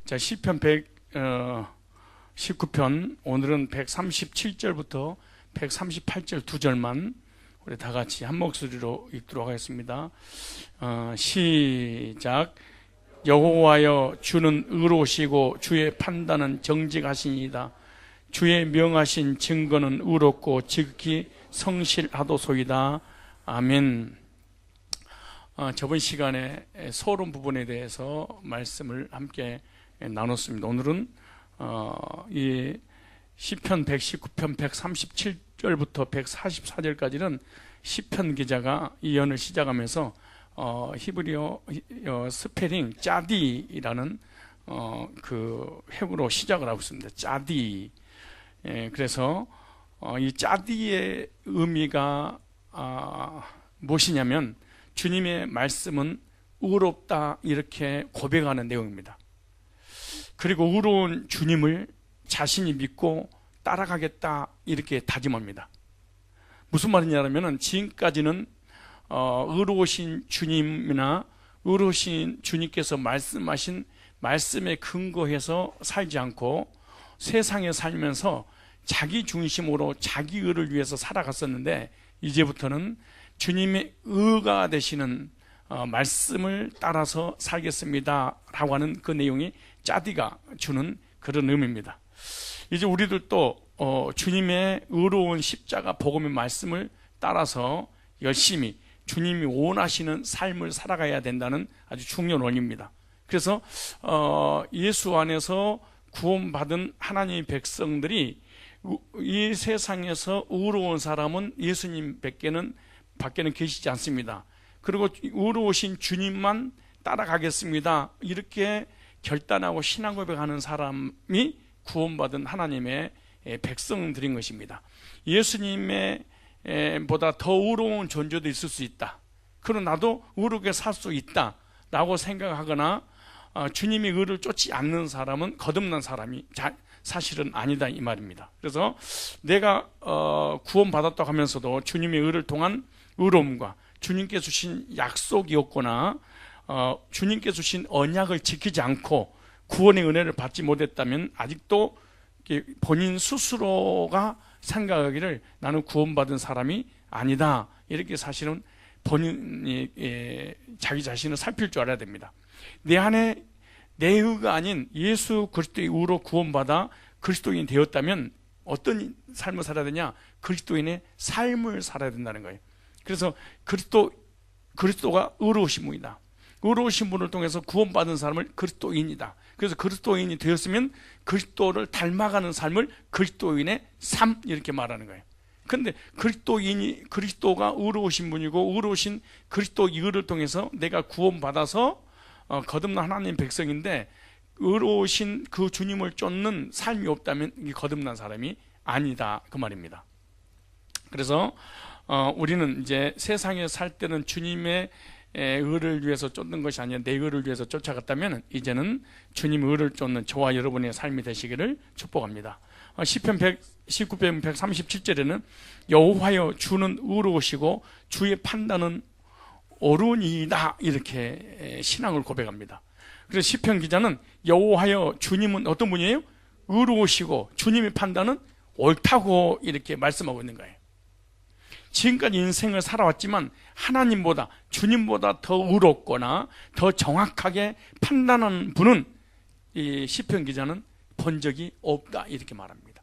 자, 시편 119편 오늘은 137절부터 138절 두 절만 우리 다 같이 한 목소리로 읽도록 하겠습니다. 시작. 여호와여, 주는 의로우시고 주의 판단은 정직하시니이다. 주의 명하신 증거는 의롭고 지극히 성실하도소이다. 아멘. 저번 시간에 소론 부분에 대해서 말씀을 함께 나눴습니다. 오늘은 이 시편 119편 137절부터 144절까지는 시편 기자가 이 연을 시작하면서 히브리어 스페링 짜디라는 그 획으로 시작을 하고 있습니다. 짜디. 그래서 이 짜디의 의미가 무엇이냐면 주님의 말씀은 의롭다 이렇게 고백하는 내용입니다. 그리고 의로운 주님을 자신이 믿고 따라가겠다 이렇게 다짐합니다. 무슨 말이냐면 지금까지는 의로우신 주님이나 의로우신 주님께서 말씀하신 말씀에 근거해서 살지 않고 세상에 살면서 자기 중심으로 자기 의를 위해서 살아갔었는데, 이제부터는 주님의 의가 되시는 말씀을 따라서 살겠습니다 라고 하는 그 내용이 짜디가 주는 그런 의미입니다. 이제 우리들도 주님의 의로운 십자가 복음의 말씀을 따라서 열심히 주님이 원하시는 삶을 살아가야 된다는 아주 중요한 원리입니다. 그래서 예수 안에서 구원받은 하나님의 백성들이 이 세상에서 의로운 사람은 예수님 밖에는 계시지 않습니다. 그리고 의로우신 주님만 따라가겠습니다 이렇게 결단하고 신앙 고백하는 사람이 구원받은 하나님의 백성들인 것입니다. 예수님의 보다 더 의로운 존재도 있을 수 있다, 그러나 나도 의롭게 살 수 있다 라고 생각하거나 주님의 의를 쫓지 않는 사람은 거듭난 사람이 사실은 아니다 이 말입니다. 그래서 내가 구원받았다고 하면서도 주님의 의를 통한 의로움과 주님께 주신 약속이 없거나 주님께 주신 언약을 지키지 않고 구원의 은혜를 받지 못했다면 아직도 본인 스스로가 생각하기를 나는 구원받은 사람이 아니다 이렇게 사실은 본인이 자기 자신을 살필 줄 알아야 됩니다. 내 안에 내 의가 아닌 예수 그리스도의 의로 구원받아 그리스도인이 되었다면 어떤 삶을 살아야 되냐? 그리스도인의 삶을 살아야 된다는 거예요. 그래서 그리스도가 의로우신 분이다. 의로우신 분을 통해서 구원받은 사람을 그리스도인이다. 그래서 그리스도인이 되었으면 그리스도를 닮아가는 삶을 그리스도인의 삶 이렇게 말하는 거예요. 그런데 그리스도가 의로우신 분이고 의로우신 그리스도의 의를 통해서 내가 구원받아서 거듭난 하나님 백성인데 의로우신 그 주님을 쫓는 삶이 없다면 이 거듭난 사람이 아니다 그 말입니다. 그래서 우리는 이제 세상에 살 때는 주님의 의를 위해서 쫓는 것이 아니라 내 의를 위해서 쫓아갔다면 이제는 주님의 의를 쫓는 저와 여러분의 삶이 되시기를 축복합니다. 시편 119편 137절에는 여호와여, 주는 의로우시고 주의 판단은 옳으니이다 이렇게 신앙을 고백합니다. 그래서 시편 기자는 여호와여, 주님은 어떤 분이에요? 의로우시고 주님의 판단은 옳다고 이렇게 말씀하고 있는 거예요. 지금까지 인생을 살아왔지만 하나님보다 주님보다 더 의롭거나 더 정확하게 판단하는 분은 이 시편 기자는 본 적이 없다 이렇게 말합니다.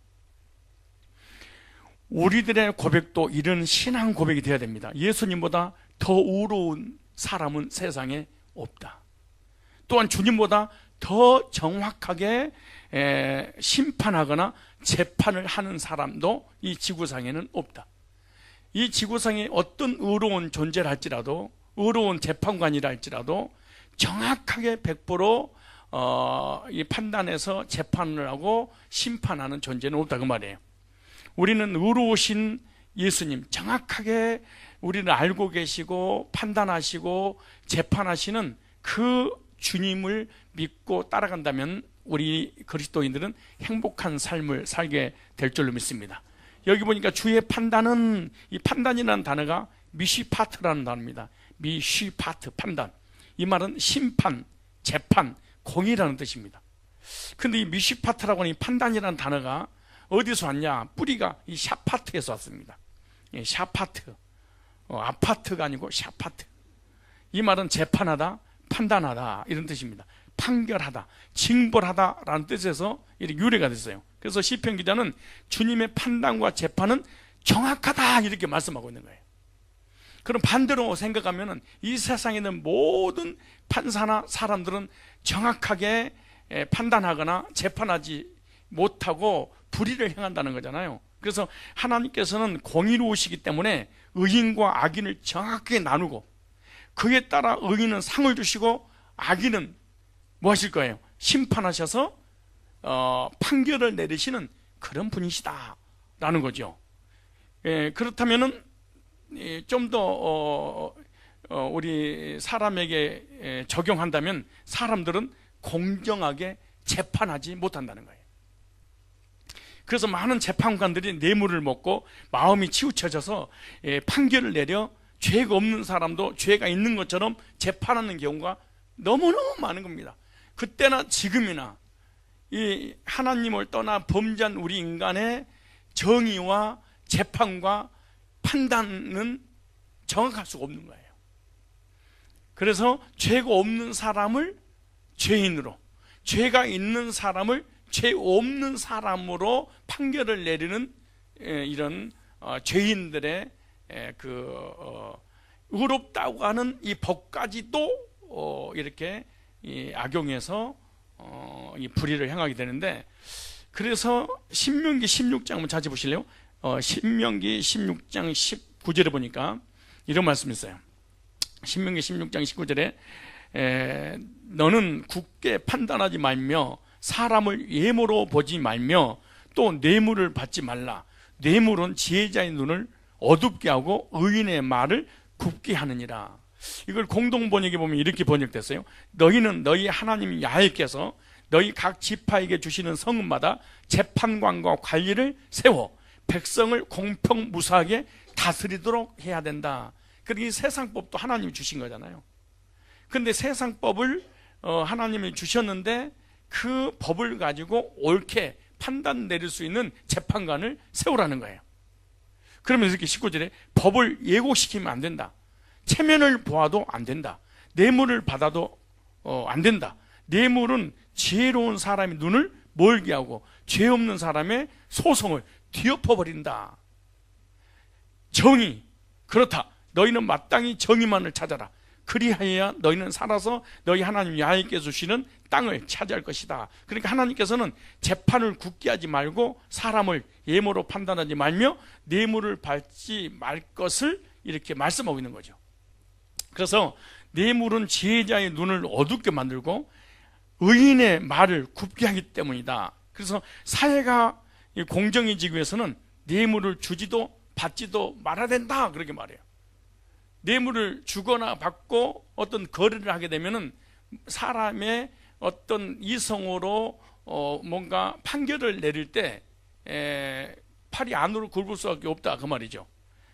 우리들의 고백도 이런 신앙 고백이 되어야 됩니다. 예수님보다 더 의로운 사람은 세상에 없다. 또한 주님보다 더 정확하게 심판하거나 재판을 하는 사람도 이 지구상에는 없다. 이 지구상에 어떤 의로운 존재를 할지라도, 의로운 재판관이라 할지라도 정확하게 100% 이 판단해서 재판을 하고 심판하는 존재는 없다 그 말이에요. 우리는 의로우신 예수님, 정확하게 우리를 알고 계시고 판단하시고 재판하시는 그 주님을 믿고 따라간다면 우리 그리스도인들은 행복한 삶을 살게 될 줄로 믿습니다. 여기 보니까 주의 판단은, 이 판단이라는 단어가 미시파트라는 단어입니다. 미시파트, 판단. 이 말은 심판, 재판, 공의라는 뜻입니다. 근데 이 미슈파트라고 하는 이 판단이라는 단어가 어디서 왔냐? 뿌리가 이 샤파트에서 왔습니다. 예, 샤파트. 아파트가 아니고 샤파트. 이 말은 재판하다, 판단하다 이런 뜻입니다. 판결하다, 징벌하다라는 뜻에서 이렇게 유래가 됐어요. 그래서 시편 기자는 주님의 판단과 재판은 정확하다 이렇게 말씀하고 있는 거예요. 그럼 반대로 생각하면 이 세상에 있는 모든 판사나 사람들은 정확하게 판단하거나 재판하지 못하고 불의를 행한다는 거잖아요. 그래서 하나님께서는 공의로우시기 때문에 의인과 악인을 정확하게 나누고, 그에 따라 의인은 상을 주시고 악인은 뭐 하실 거예요? 심판하셔서 판결을 내리시는 그런 분이시다 라는 거죠. 그렇다면은 좀 더 우리 사람에게 적용한다면 사람들은 공정하게 재판하지 못한다는 거예요. 그래서 많은 재판관들이 뇌물을 먹고 마음이 치우쳐져서 판결을 내려 죄가 없는 사람도 죄가 있는 것처럼 재판하는 경우가 너무너무 많은 겁니다. 그때나 지금이나 이 하나님을 떠나 범죄한 우리 인간의 정의와 재판과 판단은 정확할 수가 없는 거예요. 그래서 죄가 없는 사람을 죄인으로, 죄가 있는 사람을 죄 없는 사람으로 판결을 내리는 이런 죄인들의 의롭다고 하는 이 법까지도 이렇게 악용해서 이 불의를 행하게 되는데, 그래서 신명기 16장 한번 자주 보실래요? 신명기 16장 19절에 보니까 이런 말씀이 있어요. 신명기 16장 19절에 너는 굳게 판단하지 말며 사람을 예모로 보지 말며 또 뇌물을 받지 말라. 뇌물은 지혜자의 눈을 어둡게 하고 의인의 말을 굽게 하느니라. 이걸 공동번역에 보면 이렇게 번역됐어요. 너희는 너희 하나님 야훼께서 너희 각 지파에게 주시는 성읍마다 재판관과 관리를 세워 백성을 공평무사하게 다스리도록 해야 된다. 그러니 세상법도 하나님이 주신 거잖아요. 근데 세상법을 하나님이 주셨는데 그 법을 가지고 옳게 판단 내릴 수 있는 재판관을 세우라는 거예요. 그러면 이렇게 19절에 법을 예고시키면 안 된다. 체면을 보아도 안 된다. 뇌물을 받아도 안 된다. 뇌물은 지혜로운 사람의 눈을 멀게 하고 죄 없는 사람의 소송을 뒤엎어버린다. 정의, 그렇다. 너희는 마땅히 정의만을 찾아라. 그리하여야 너희는 살아서 너희 하나님 야훼께서 주시는 땅을 차지할 것이다. 그러니까 하나님께서는 재판을 굳게 하지 말고 사람을 예모로 판단하지 말며 뇌물을 받지 말 것을 이렇게 말씀하고 있는 거죠. 그래서 뇌물은 지혜자의 눈을 어둡게 만들고 의인의 말을 굽게 하기 때문이다. 그래서 사회가 공정해지기 위해서는 뇌물을 주지도 받지도 말아야 된다, 그렇게 말해요. 뇌물을 주거나 받고 어떤 거래를 하게 되면은 사람의 어떤 이성으로 뭔가 판결을 내릴 때 팔이 안으로 굵을 수밖에 없다, 그 말이죠.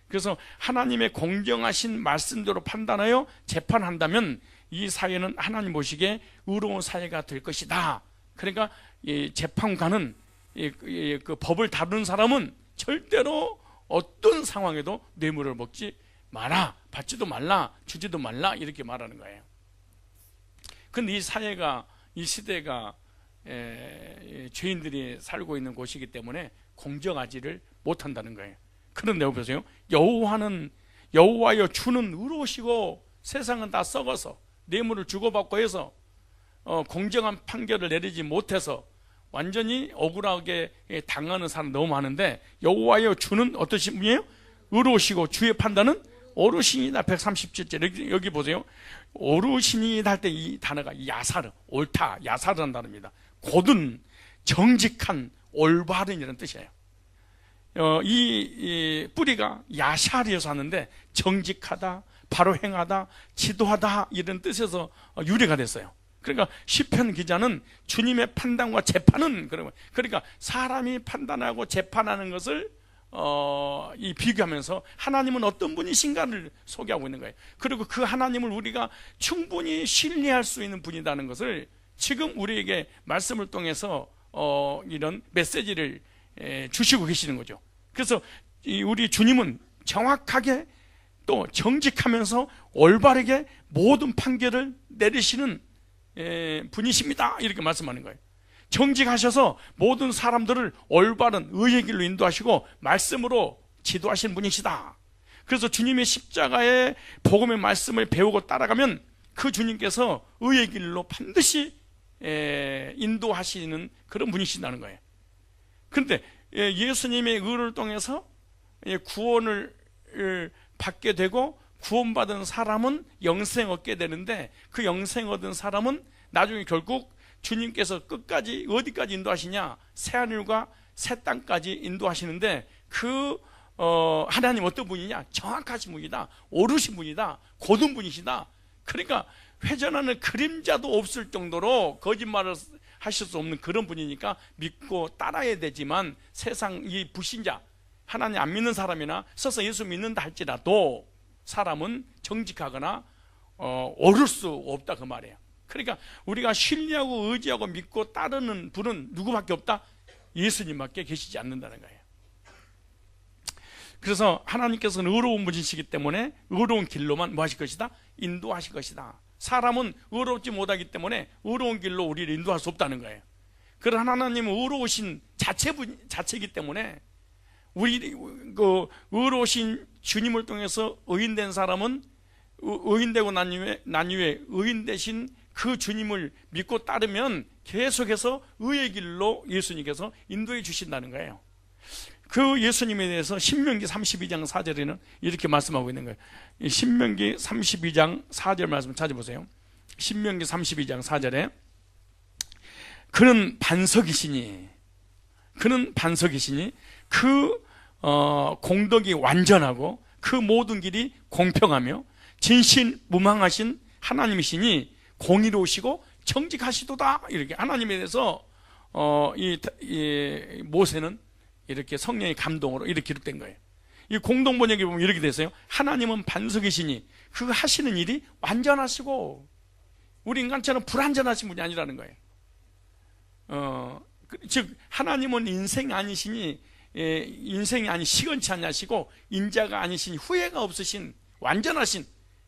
그래서 하나님의 공정하신 말씀대로 판단하여 재판한다면 이 사회는 하나님 보시기에 의로운 사회가 될 것이다. 그러니까 이 재판관은 그 법을 다루는 사람은 절대로 어떤 상황에도 뇌물을 먹지 마라, 받지도 말라, 주지도 말라, 이렇게 말하는 거예요. 근데 이 사회가, 이 시대가 죄인들이 살고 있는 곳이기 때문에 공정하지를 못한다는 거예요. 그런데 보세요. 여호와여 주는 의로우시고 세상은 다 썩어서 뇌물을 주고받고 해서 공정한 판결을 내리지 못해서 완전히 억울하게 당하는 사람 너무 많은데, 여호와여 주는 어떠신 분이에요? 의로우시고 주의 판단은 어르신이다. 137절 여기 보세요. 어르신이다 할 때 이 단어가 야사르, 옳다, 야사르라는 단어입니다. 곧은 정직한, 올바른 이런 뜻이에요. 이 뿌리가 야샤리에서 하는데 정직하다, 바로 행하다, 지도하다 이런 뜻에서 유래가 됐어요. 그러니까 시편 기자는 주님의 판단과 재판은, 그러니까 사람이 판단하고 재판하는 것을 이 비교하면서 하나님은 어떤 분이신가를 소개하고 있는 거예요. 그리고 그 하나님을 우리가 충분히 신뢰할 수 있는 분이라는 것을 지금 우리에게 말씀을 통해서 이런 메시지를 주시고 계시는 거죠. 그래서 우리 주님은 정확하게 또 정직하면서 올바르게 모든 판결을 내리시는 분이십니다. 이렇게 말씀하는 거예요. 정직하셔서 모든 사람들을 올바른 의의 길로 인도하시고 말씀으로 지도하시는 분이시다. 그래서 주님의 십자가의 복음의 말씀을 배우고 따라가면 그 주님께서 의의 길로 반드시 인도하시는 그런 분이시다는 거예요. 그런데 예수님의 의를 통해서 구원을 받게 되고 구원받은 사람은 영생 얻게 되는데, 그 영생 얻은 사람은 나중에 결국 주님께서 끝까지 어디까지 인도하시냐, 새하늘과 새 땅까지 인도하시는데, 하나님 어떤 분이냐? 정확하신 분이다, 옳으신 분이다, 고든 분이시다. 그러니까 회전하는 그림자도 없을 정도로 거짓말을 하실 수 없는 그런 분이니까 믿고 따라야 되지만, 세상 이 불신자, 하나님 안 믿는 사람이나 서서 예수 믿는다 할지라도 사람은 정직하거나 옳을 수 없다, 그 말이에요. 그러니까 우리가 신뢰하고 의지하고 믿고 따르는 분은 누구밖에 없다? 예수님밖에 계시지 않는다는 거예요. 그래서 하나님께서는 의로운 분이시기 때문에 의로운 길로만 뭐 하실 것이다? 인도하실 것이다. 사람은 의롭지 못하기 때문에 의로운 길로 우리를 인도할 수 없다는 거예요. 그러나 하나님은 의로우신 자체이기 때문에 우리 의로우신 주님을 통해서 의인된 사람은 의인되고 난 이후에 의인 되신 그 주님을 믿고 따르면 계속해서 의의 길로 예수님께서 인도해 주신다는 거예요. 그 예수님에 대해서 신명기 32장 4절에는 이렇게 말씀하고 있는 거예요. 신명기 32장 4절 말씀 찾아보세요. 신명기 32장 4절에 그는 반석이시니 그 공덕이 완전하고 그 모든 길이 공평하며 진실무망하신 하나님이시니 공의로우시고 정직하시도다. 이렇게 하나님에 대해서 이 모세는 이렇게 성령의 감동으로 이렇게 기록된 거예요. 이 공동번역에 보면 이렇게 됐어요. 하나님은 반석이시니 그 하시는 일이 완전하시고, 우리 인간처럼 불완전하신 분이 아니라는 거예요. 즉 하나님은 인생이 아니시니 인생이 아니 시건치 않으시고 인자가 아니신 후회가 없으신 완전하신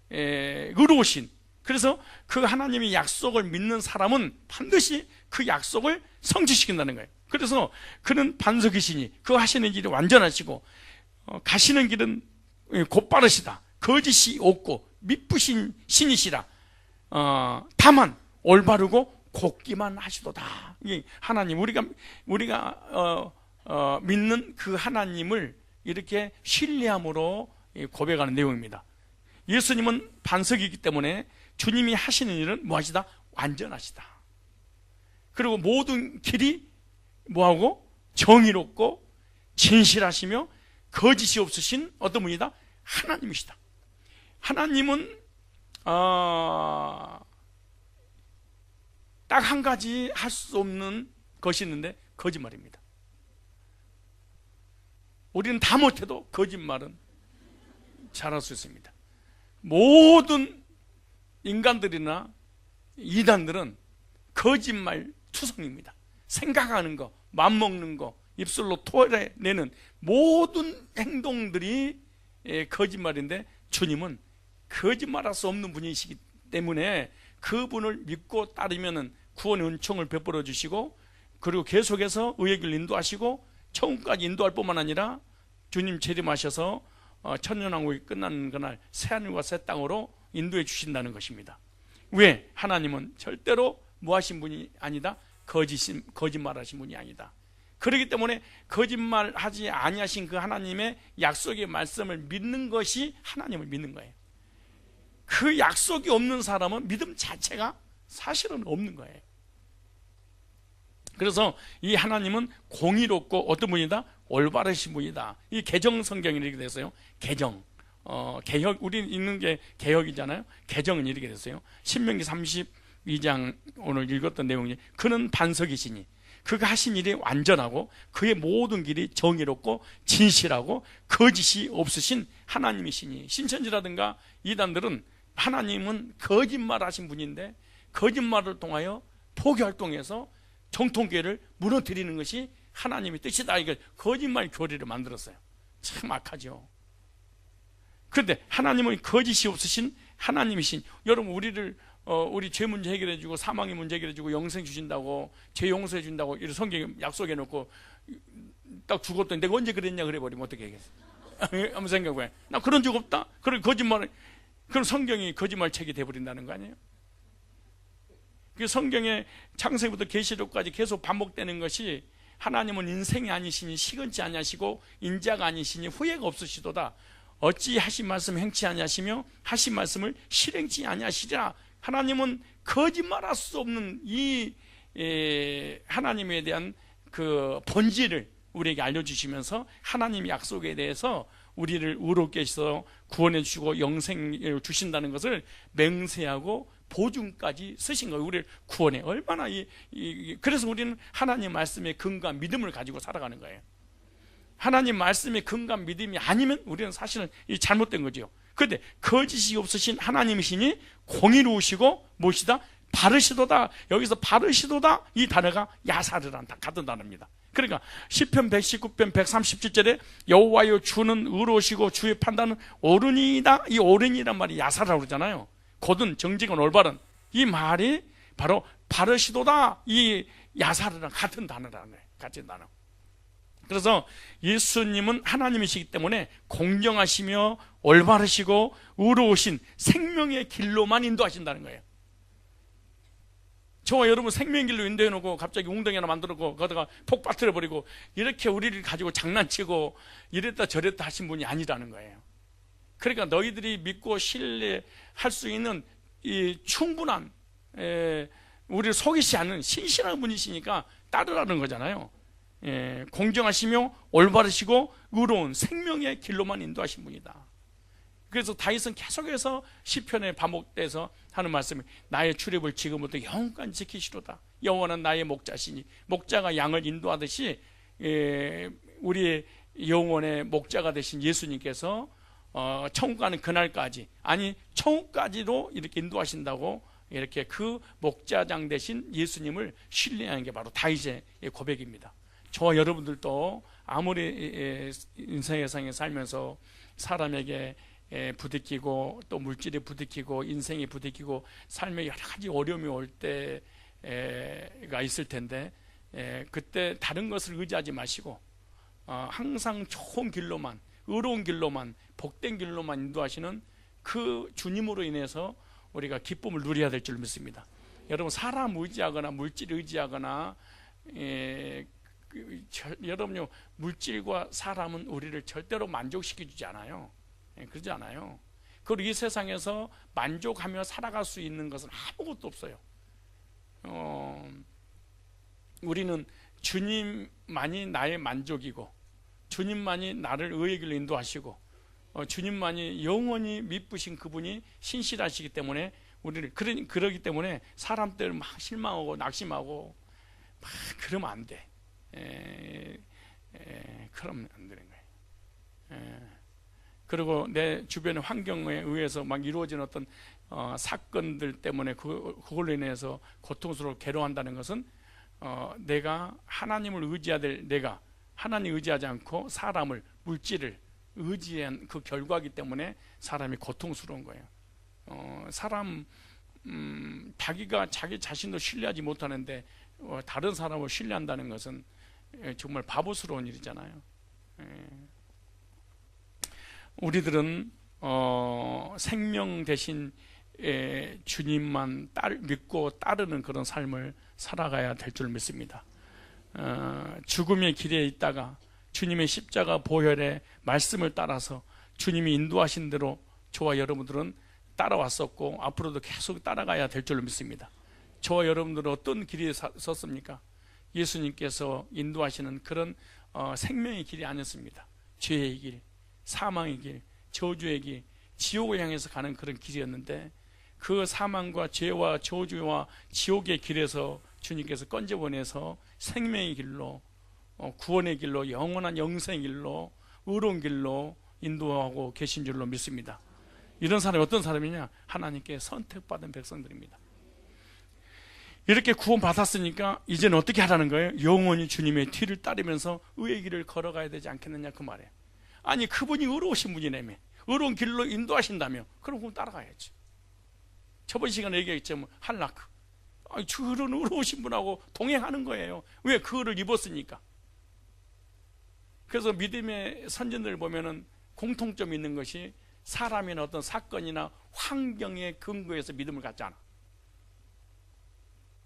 의로우신, 그래서 그 하나님의 약속을 믿는 사람은 반드시 그 약속을 성취시킨다는 거예요. 그래서 그는 반석이시니 그 하시는 길이 완전하시고 가시는 길은 곧바르시다. 거짓이 없고 미쁘신 신이시라. 다만 올바르고 곱기만 하시도다. 하나님, 우리가 믿는 그 하나님을 이렇게 신뢰함으로 고백하는 내용입니다. 예수님은 반석이기 때문에 주님이 하시는 일은 뭐하시다? 완전하시다. 그리고 모든 길이 뭐하고? 정의롭고 진실하시며 거짓이 없으신 어떤 분이다? 하나님이시다. 하나님은 딱 한 가지 할 수 없는 것이 있는데 거짓말입니다. 우리는 다 못해도 거짓말은 잘할 수 있습니다. 모든 인간들이나 이단들은 거짓말 투성입니다. 생각하는 거, 맘먹는 거, 입술로 토해내는 모든 행동들이 거짓말인데, 주님은 거짓말할 수 없는 분이시기 때문에 그분을 믿고 따르면 구원의 은총을 베풀어 주시고, 그리고 계속해서 의의 길을 인도하시고 천국까지 인도할 뿐만 아니라 주님 재림하셔서 천년왕국이 끝나는 그날 새하늘과 새 땅으로 인도해 주신다는 것입니다. 왜? 하나님은 절대로 뭐하신 분이 아니다. 거짓말하신 분이 아니다. 그렇기 때문에 거짓말하지 아니하신 그 하나님의 약속의 말씀을 믿는 것이 하나님을 믿는 거예요. 그 약속이 없는 사람은 믿음 자체가 사실은 없는 거예요. 그래서 이 하나님은 공의롭고 어떤 분이다? 올바르신 분이다. 이 개정 성경이 이렇게 됐어요. 개정. 개혁, 우리 읽는 게 개혁이잖아요. 개정은 이렇게 됐어요. 신명기 32장 오늘 읽었던 내용이, 그는 반석이시니 그가 하신 일이 완전하고 그의 모든 길이 정의롭고 진실하고 거짓이 없으신 하나님이시니. 신천지라든가 이단들은 하나님은 거짓말 하신 분인데 거짓말을 통하여 포교활동에서 정통교회를 무너뜨리는 것이 하나님의 뜻이다. 이거 거짓말 교리를 만들었어요. 참 악하죠. 그런데 하나님은 거짓이 없으신 하나님이신, 여러분 우리를 우리 죄 문제 해결해 주고 사망의 문제 해결해 주고 영생 주신다고, 죄 용서해 준다고 이런 성경에 약속해 놓고 딱 죽었더니 내가 언제 그랬냐 그래 버리면 어떻게 하겠어? 한번 생각해. 나 그런 적 없다. 그럼 거짓말, 그럼 성경이 거짓말 책이 돼 버린다는 거 아니에요? 그 성경의 창세기부터 계시록까지 계속 반복되는 것이, 하나님은 인생이 아니시니 시건치 아니하시고 인자가 아니시니 후회가 없으시도다. 어찌 하신 말씀 행치 아니하시며 하신 말씀을 실행치 아니하시리라. 하나님은 거짓말할 수 없는 이 하나님에 대한 그 본질을 우리에게 알려주시면서 하나님의 약속에 대해서 우리를 의롭게 해서 구원해 주시고 영생을 주신다는 것을 맹세하고 보증까지 쓰신 거예요. 우리를 구원해. 얼마나 그래서 우리는 하나님 말씀의 근거한 믿음을 가지고 살아가는 거예요. 하나님 말씀의 근거한 믿음이 아니면 우리는 사실은 잘못된 거죠. 그런데 거짓이 없으신 하나님이시니 공의로우시고 무엇이다? 바르시도다. 여기서 바르시도다, 이 단어가 야사르란 같은 단어입니다. 그러니까 시편 119편 137절에 여호와여 주는 의로우시고 주의 판단은 옳으니이다. 이 옳으니란 말이 야사라고 그러잖아요. 곧은 정직은 올바른, 이 말이 바로 바르시도다, 이 야사르랑 같은 단어라는 거예요. 같은 단어. 그래서 예수님은 하나님이시기 때문에 공정하시며 올바르시고 의로우신 생명의 길로만 인도하신다는 거예요. 저와 여러분 생명의 길로 인도해 놓고 갑자기 웅덩이 하나 만들어 놓고 거기다가 폭 빠뜨려 버리고 이렇게 우리를 가지고 장난치고 이랬다 저랬다 하신 분이 아니라는 거예요. 그러니까 너희들이 믿고 신뢰할 수 있는 이 충분한, 우리를 속이지 않는 신실한 분이시니까 따르라는 거잖아요. 공정하시며 올바르시고 의로운 생명의 길로만 인도하신 분이다. 그래서 다윗은 계속해서 시편에 반복돼서 하는 말씀이, 나의 출입을 지금부터 영원까지 지키시로다. 여호와는 나의 목자시니, 목자가 양을 인도하듯이 우리의 영혼의 목자가 되신 예수님께서 천국 가는 그날까지, 아니 천국까지도 이렇게 인도하신다고, 이렇게 그 목자장 되신 예수님을 신뢰하는 게 바로 다윗의 고백입니다. 저와 여러분들도 아무리 인생의 상에 살면서 사람에게 부딪히고 또 물질에 부딪히고 인생에 부딪히고 삶에 여러 가지 어려움이 올 때가 있을 텐데, 그때 다른 것을 의지하지 마시고 항상 좋은 길로만, 의로운 길로만, 복된 길로만 인도하시는 그 주님으로 인해서 우리가 기쁨을 누려야 될 줄 믿습니다. 여러분, 사람 의지하거나 물질 의지하거나 여러분요, 물질과 사람은 우리를 절대로 만족시켜주지 않아요. 그러지 않아요. 그리고 이 세상에서 만족하며 살아갈 수 있는 것은 아무것도 없어요. 우리는 주님만이 나의 만족이고, 주님만이 나를 의의 길로 인도하시고, 주님만이 영원히 미쁘신 그분이 신실하시기 때문에 우리를, 그러기 때문에 사람들 막 실망하고 낙심하고 막 그러면 안 돼. 그러면 안 되는 거예요. 그리고 내 주변의 환경에 의해서 막 이루어진 어떤 사건들 때문에 그걸로 인해서 고통스러워 괴로워한다는 것은 내가 하나님을 의지해야 될, 내가 하나님 의지하지 않고 사람을, 물질을 의지한 그 결과이기 때문에 사람이 고통스러운 거예요. 자기가 자기 자신도 신뢰하지 못하는데 다른 사람을 신뢰한다는 것은 정말 바보스러운 일이잖아요. 우리들은 생명 대신 주님만 믿고 따르는 그런 삶을 살아가야 될 줄 믿습니다. 죽음의 길에 있다가 주님의 십자가 보혈의 말씀을 따라서 주님이 인도하신 대로 저와 여러분들은 따라왔었고 앞으로도 계속 따라가야 될 줄 믿습니다. 저와 여러분들은 어떤 길에 섰습니까? 예수님께서 인도하시는 그런 생명의 길이 아니었습니다. 죄의 길, 사망의 길, 저주의 길, 지옥을 향해서 가는 그런 길이었는데, 그 사망과 죄와 저주와 지옥의 길에서 주님께서 건져보내서 생명의 길로, 구원의 길로, 영원한 영생의 길로, 의로운 길로 인도하고 계신 줄로 믿습니다. 이런 사람이 어떤 사람이냐? 하나님께 선택받은 백성들입니다. 이렇게 구원받았으니까 이제는 어떻게 하라는 거예요? 영원히 주님의 뒤를 따르면서 의의 길을 걸어가야 되지 않겠느냐 그 말이에요. 아니 그분이 의로우신 분이라며, 의로운 길로 인도하신다며, 그럼 그분 따라가야지. 저번 시간에 얘기했죠. 할라크, 저런 의로우신 분하고 동행하는 거예요. 왜? 그거를 입었으니까. 그래서 믿음의 선진들을 보면은 공통점이 있는 것이 사람이나 어떤 사건이나 환경의 근거에서 믿음을 갖잖아.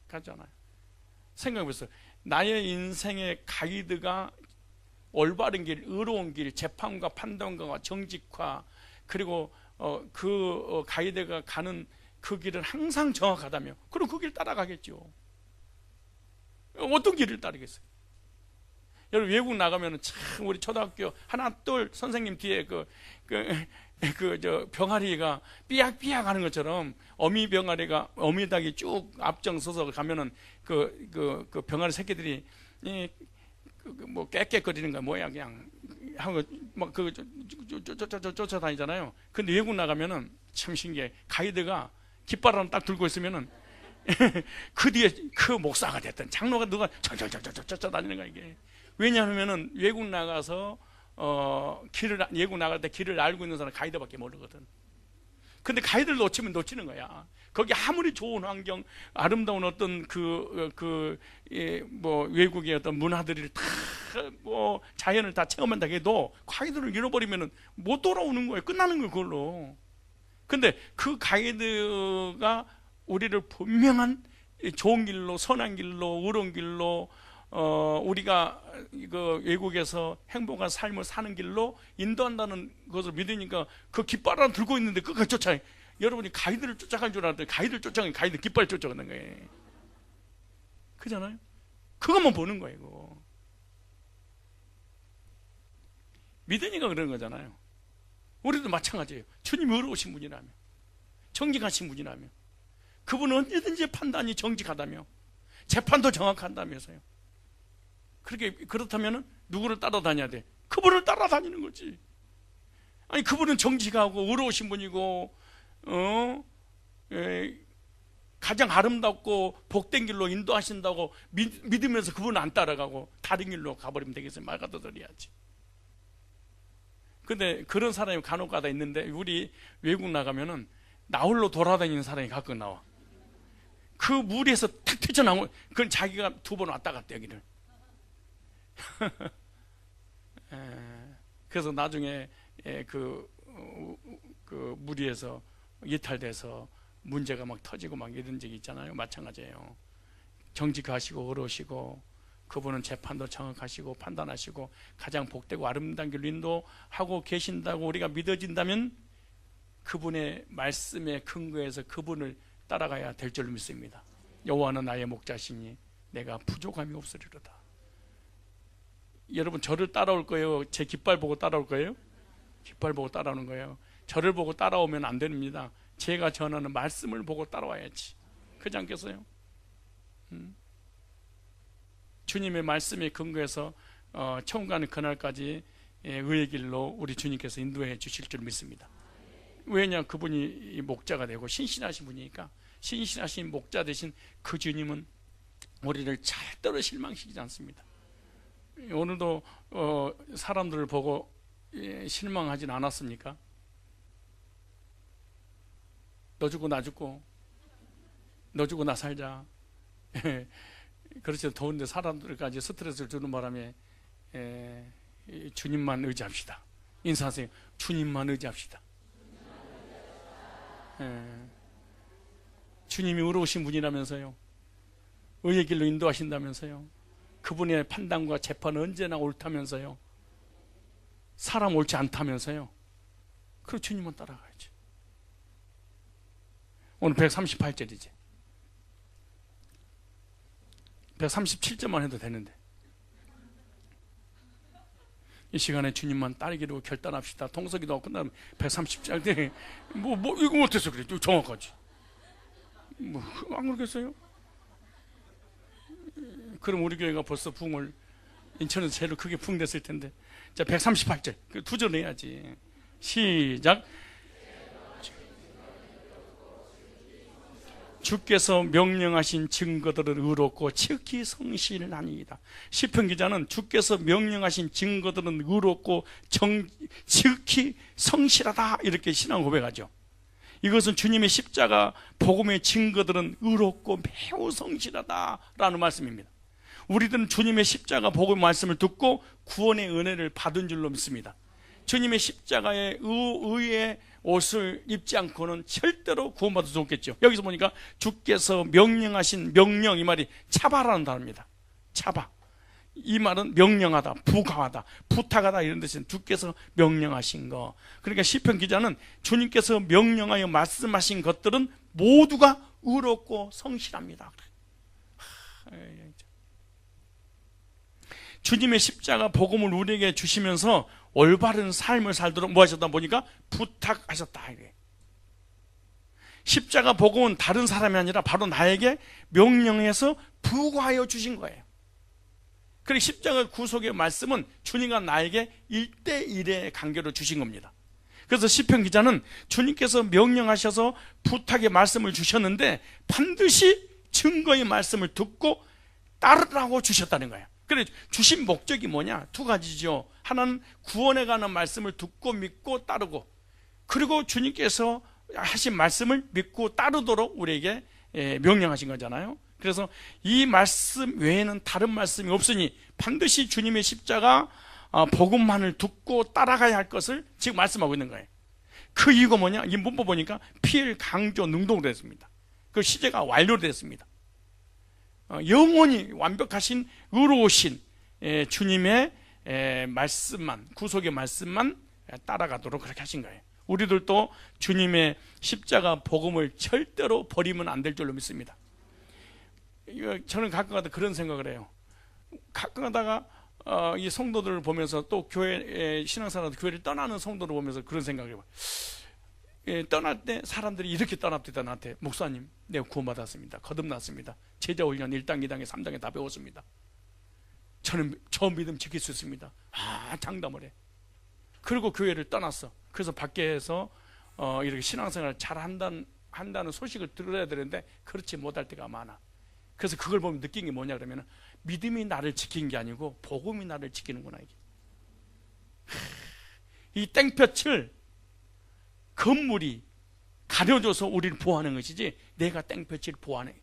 갖잖아요. 생각해보세요. 나의 인생의 가이드가 올바른 길, 의로운 길, 재판과 판단과 정직화, 그리고 가이드가 가는 그 길은 항상 정확하다며, 그럼 그 길 따라가겠죠. 어떤 길을 따르겠어요? 여러분 외국 나가면은 참 우리 초등학교 하나 둘 선생님 뒤에 저 병아리가 삐약삐약 하는 것처럼 어미 병아리가 어미닭이 쭉 앞장서서 가면은 그 병아리 새끼들이 뭐 깨깨거리는 거 뭐야 그냥 하고 막 쫓아다니잖아요. 근데 외국 나가면은 참 신기해. 가이드가 깃발 하나 딱 들고 있으면은 그 뒤에 그 목사가 됐든 장로가 누가 쫓아다니는 거야 이게. 왜냐하면은 외국 나가서 외국 나갈 때 길을 알고 있는 사람 가이드밖에 모르거든. 근데 가이드를 놓치면 놓치는 거야. 거기 아무리 좋은 환경, 아름다운 어떤 외국의 어떤 문화들이 다 자연을 다 체험한다 해도 가이드를 잃어버리면은 못 돌아오는 거예요. 끝나는 거예요, 그걸로. 근데 그 가이드가 우리를 분명한 좋은 길로, 선한 길로, 의로운 길로, 우리가 외국에서 행복한 삶을 사는 길로 인도한다는 것을 믿으니까 그 깃발 하나 들고 있는데 끝까지 쫓아요. 여러분이 가이드를 쫓아간 줄 알았더니 가이드를 쫓아간 가이드 깃발 쫓아가는 거예요. 그잖아요? 그것만 보는 거예요, 이거. 믿으니까 그런 거잖아요. 우리도 마찬가지예요. 주님이 의로우신 분이라며, 정직하신 분이라며, 그분은 언제든지 판단이 정직하다며, 재판도 정확한다면서요. 그렇다면 누구를 따라다녀야 돼? 그분을 따라다니는 거지. 아니 그분은 정직하고 의로우신 분이고 가장 아름답고 복된 길로 인도하신다고 믿으면서 그분은 안 따라가고 다른 길로 가버리면 되겠어요. 말 갖다 드려야지. 근데 그런 사람이 간혹가다 있는데 우리 외국 나가면은 나홀로 돌아다니는 사람이 가끔 나와. 그 무리에서 탁 튀쳐나오면 그건 자기가 2번 왔다 갔다 여기를. 그래서 나중에 그 무리에서 이탈돼서 문제가 막 터지고 막 이런 적이 있잖아요. 마찬가지예요. 정직하시고 의로우시고 그분은 재판도 정확하시고 판단하시고 가장 복되고 아름다운 길로 인도하고 계신다고 우리가 믿어진다면 그분의 말씀에 근거해서 그분을 따라가야 될 줄 믿습니다. 여호와는 나의 목자시니 내가 부족함이 없으리로다. 여러분 저를 따라올 거예요? 제 깃발 보고 따라올 거예요? 깃발 보고 따라오는 거예요. 저를 보고 따라오면 안 됩니다. 제가 전하는 말씀을 보고 따라와야지. 그렇지 않겠어요? 주님의 말씀에 근거해서 처음 가는 그날까지 의의 길로 우리 주님께서 인도해 주실 줄 믿습니다. 왜냐? 그분이 목자가 되고 신실하신 분이니까. 신실하신 목자 되신 그 주님은 우리를 절대로 실망시키지 않습니다. 오늘도 사람들을 보고 실망하진 않았습니까? 너 죽고 나 죽고 너 죽고 나 살자. 그렇지. 더운데 사람들까지 스트레스를 주는 바람에 주님만 의지합시다. 인사하세요. 주님만 의지합시다. 주님이 의로우신 분이라면서요. 의의 길로 인도하신다면서요. 그분의 판단과 재판은 언제나 옳다면서요. 사람 옳지 않다면서요. 그럼 주님은 따라가야죠. 오늘 138절이지. 137절만 해도 되는데 이 시간에 주님만 따르기로 결단합시다. 통서기도 끝나면 130절 이거 못해서 그래. 정확하지. 안 그러겠어요? 그럼 우리 교회가 벌써 붕을 인천에서 제일 크게 붕 됐을 텐데. 자, 138절 그 2절 해야지. 시작. 주께서 명령하신 증거들은 의롭고 지극히 성실하니이다. 시편 기자는 주께서 명령하신 증거들은 의롭고 지극히 성실하다 이렇게 신앙 고백하죠. 이것은 주님의 십자가 복음의 증거들은 의롭고 매우 성실하다라는 말씀입니다. 우리들은 주님의 십자가 복음의 말씀을 듣고 구원의 은혜를 받은 줄로 믿습니다. 주님의 십자가의 의의 옷을 입지 않고는 절대로 구원받을 수 없겠죠. 여기서 보니까 주께서 명령하신 명령, 이 말이 차바라는 단어입니다. 차바. 이 말은 명령하다, 부가하다, 부탁하다 이런 뜻은 주께서 명령하신 거. 그러니까 시편 기자는 주님께서 명령하여 말씀하신 것들은 모두가 의롭고 성실합니다. 주님의 십자가 복음을 우리에게 주시면서 올바른 삶을 살도록 뭐 하셨다 보니까 부탁하셨다. 십자가 복음은 다른 사람이 아니라 바로 나에게 명령해서 부과하여 주신 거예요. 그리고 십자가 구속의 말씀은 주님과 나에게 1대1의 관계로 주신 겁니다. 그래서 시편 기자는 주님께서 명령하셔서 부탁의 말씀을 주셨는데 반드시 증거의 말씀을 듣고 따르라고 주셨다는 거예요. 그래 주신 목적이 뭐냐? 두 가지죠. 하나는 구원에 관한 말씀을 듣고 믿고 따르고, 그리고 주님께서 하신 말씀을 믿고 따르도록 우리에게 명령하신 거잖아요. 그래서 이 말씀 외에는 다른 말씀이 없으니 반드시 주님의 십자가 복음만을 듣고 따라가야 할 것을 지금 말씀하고 있는 거예요. 그 이유가 뭐냐? 이 문법 보니까 필, 강조, 능동으로 됐습니다. 그 시제가 완료로 됐습니다. 영원히 완벽하신 의로우신 주님의 말씀만, 구속의 말씀만 따라가도록 그렇게 하신 거예요. 우리들도 주님의 십자가 복음을 절대로 버리면 안 될 줄로 믿습니다. 저는 가끔가다 그런 생각을 해요. 가끔가다가 이 성도들을 보면서 또 교회 신앙생활 교회를 떠나는 성도를 보면서 그런 생각을 해요. 떠날 때 사람들이 이렇게 떠납니다. 나한테 목사님, 내가 구원받았습니다. 거듭났습니다. 제자훈련 1단, 2단계, 3단계 다 배웠습니다. 저는 저 믿음 지킬 수 있습니다. 장담을 해. 그리고 교회를 떠났어. 그래서 밖에서 이렇게 신앙생활을 잘 한다는 소식을 들어야 되는데 그렇지 못할 때가 많아. 그래서 그걸 보면 느낀 게 뭐냐 그러면 믿음이 나를 지킨 게 아니고 복음이 나를 지키는구나. 이게. 이 땡볕을 건물이 가려줘서 우리를 보호하는 것이지 내가 땡볕을 보호하는,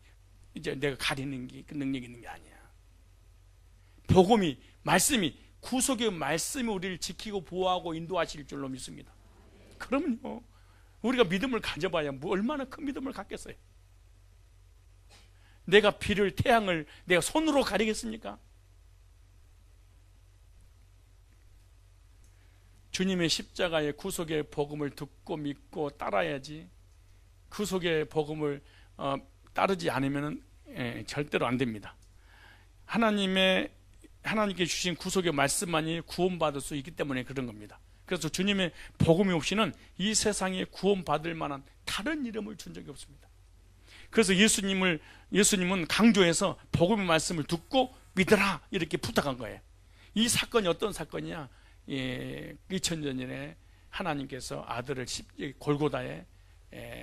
이제 내가 가리는 게 그 능력이 있는 게 아니야. 복음이, 말씀이, 구속의 말씀이 우리를 지키고 보호하고 인도하실 줄로 믿습니다. 그러면요, 우리가 믿음을 가져봐야 얼마나 큰 믿음을 갖겠어요. 내가 비를, 태양을 내가 손으로 가리겠습니까? 주님의 십자가의 구속의 복음을 듣고 믿고 따라야지, 구속의 복음을 따르지 않으면 절대로 안 됩니다. 하나님께 주신 구속의 말씀만이 구원받을 수 있기 때문에 그런 겁니다. 그래서 주님의 복음이 없이는 이 세상에 구원받을 만한 다른 이름을 준 적이 없습니다. 그래서 예수님은 강조해서 복음의 말씀을 듣고 믿으라 이렇게 부탁한 거예요. 이 사건이 어떤 사건이냐? 2000년 전에 하나님께서 아들을 골고다에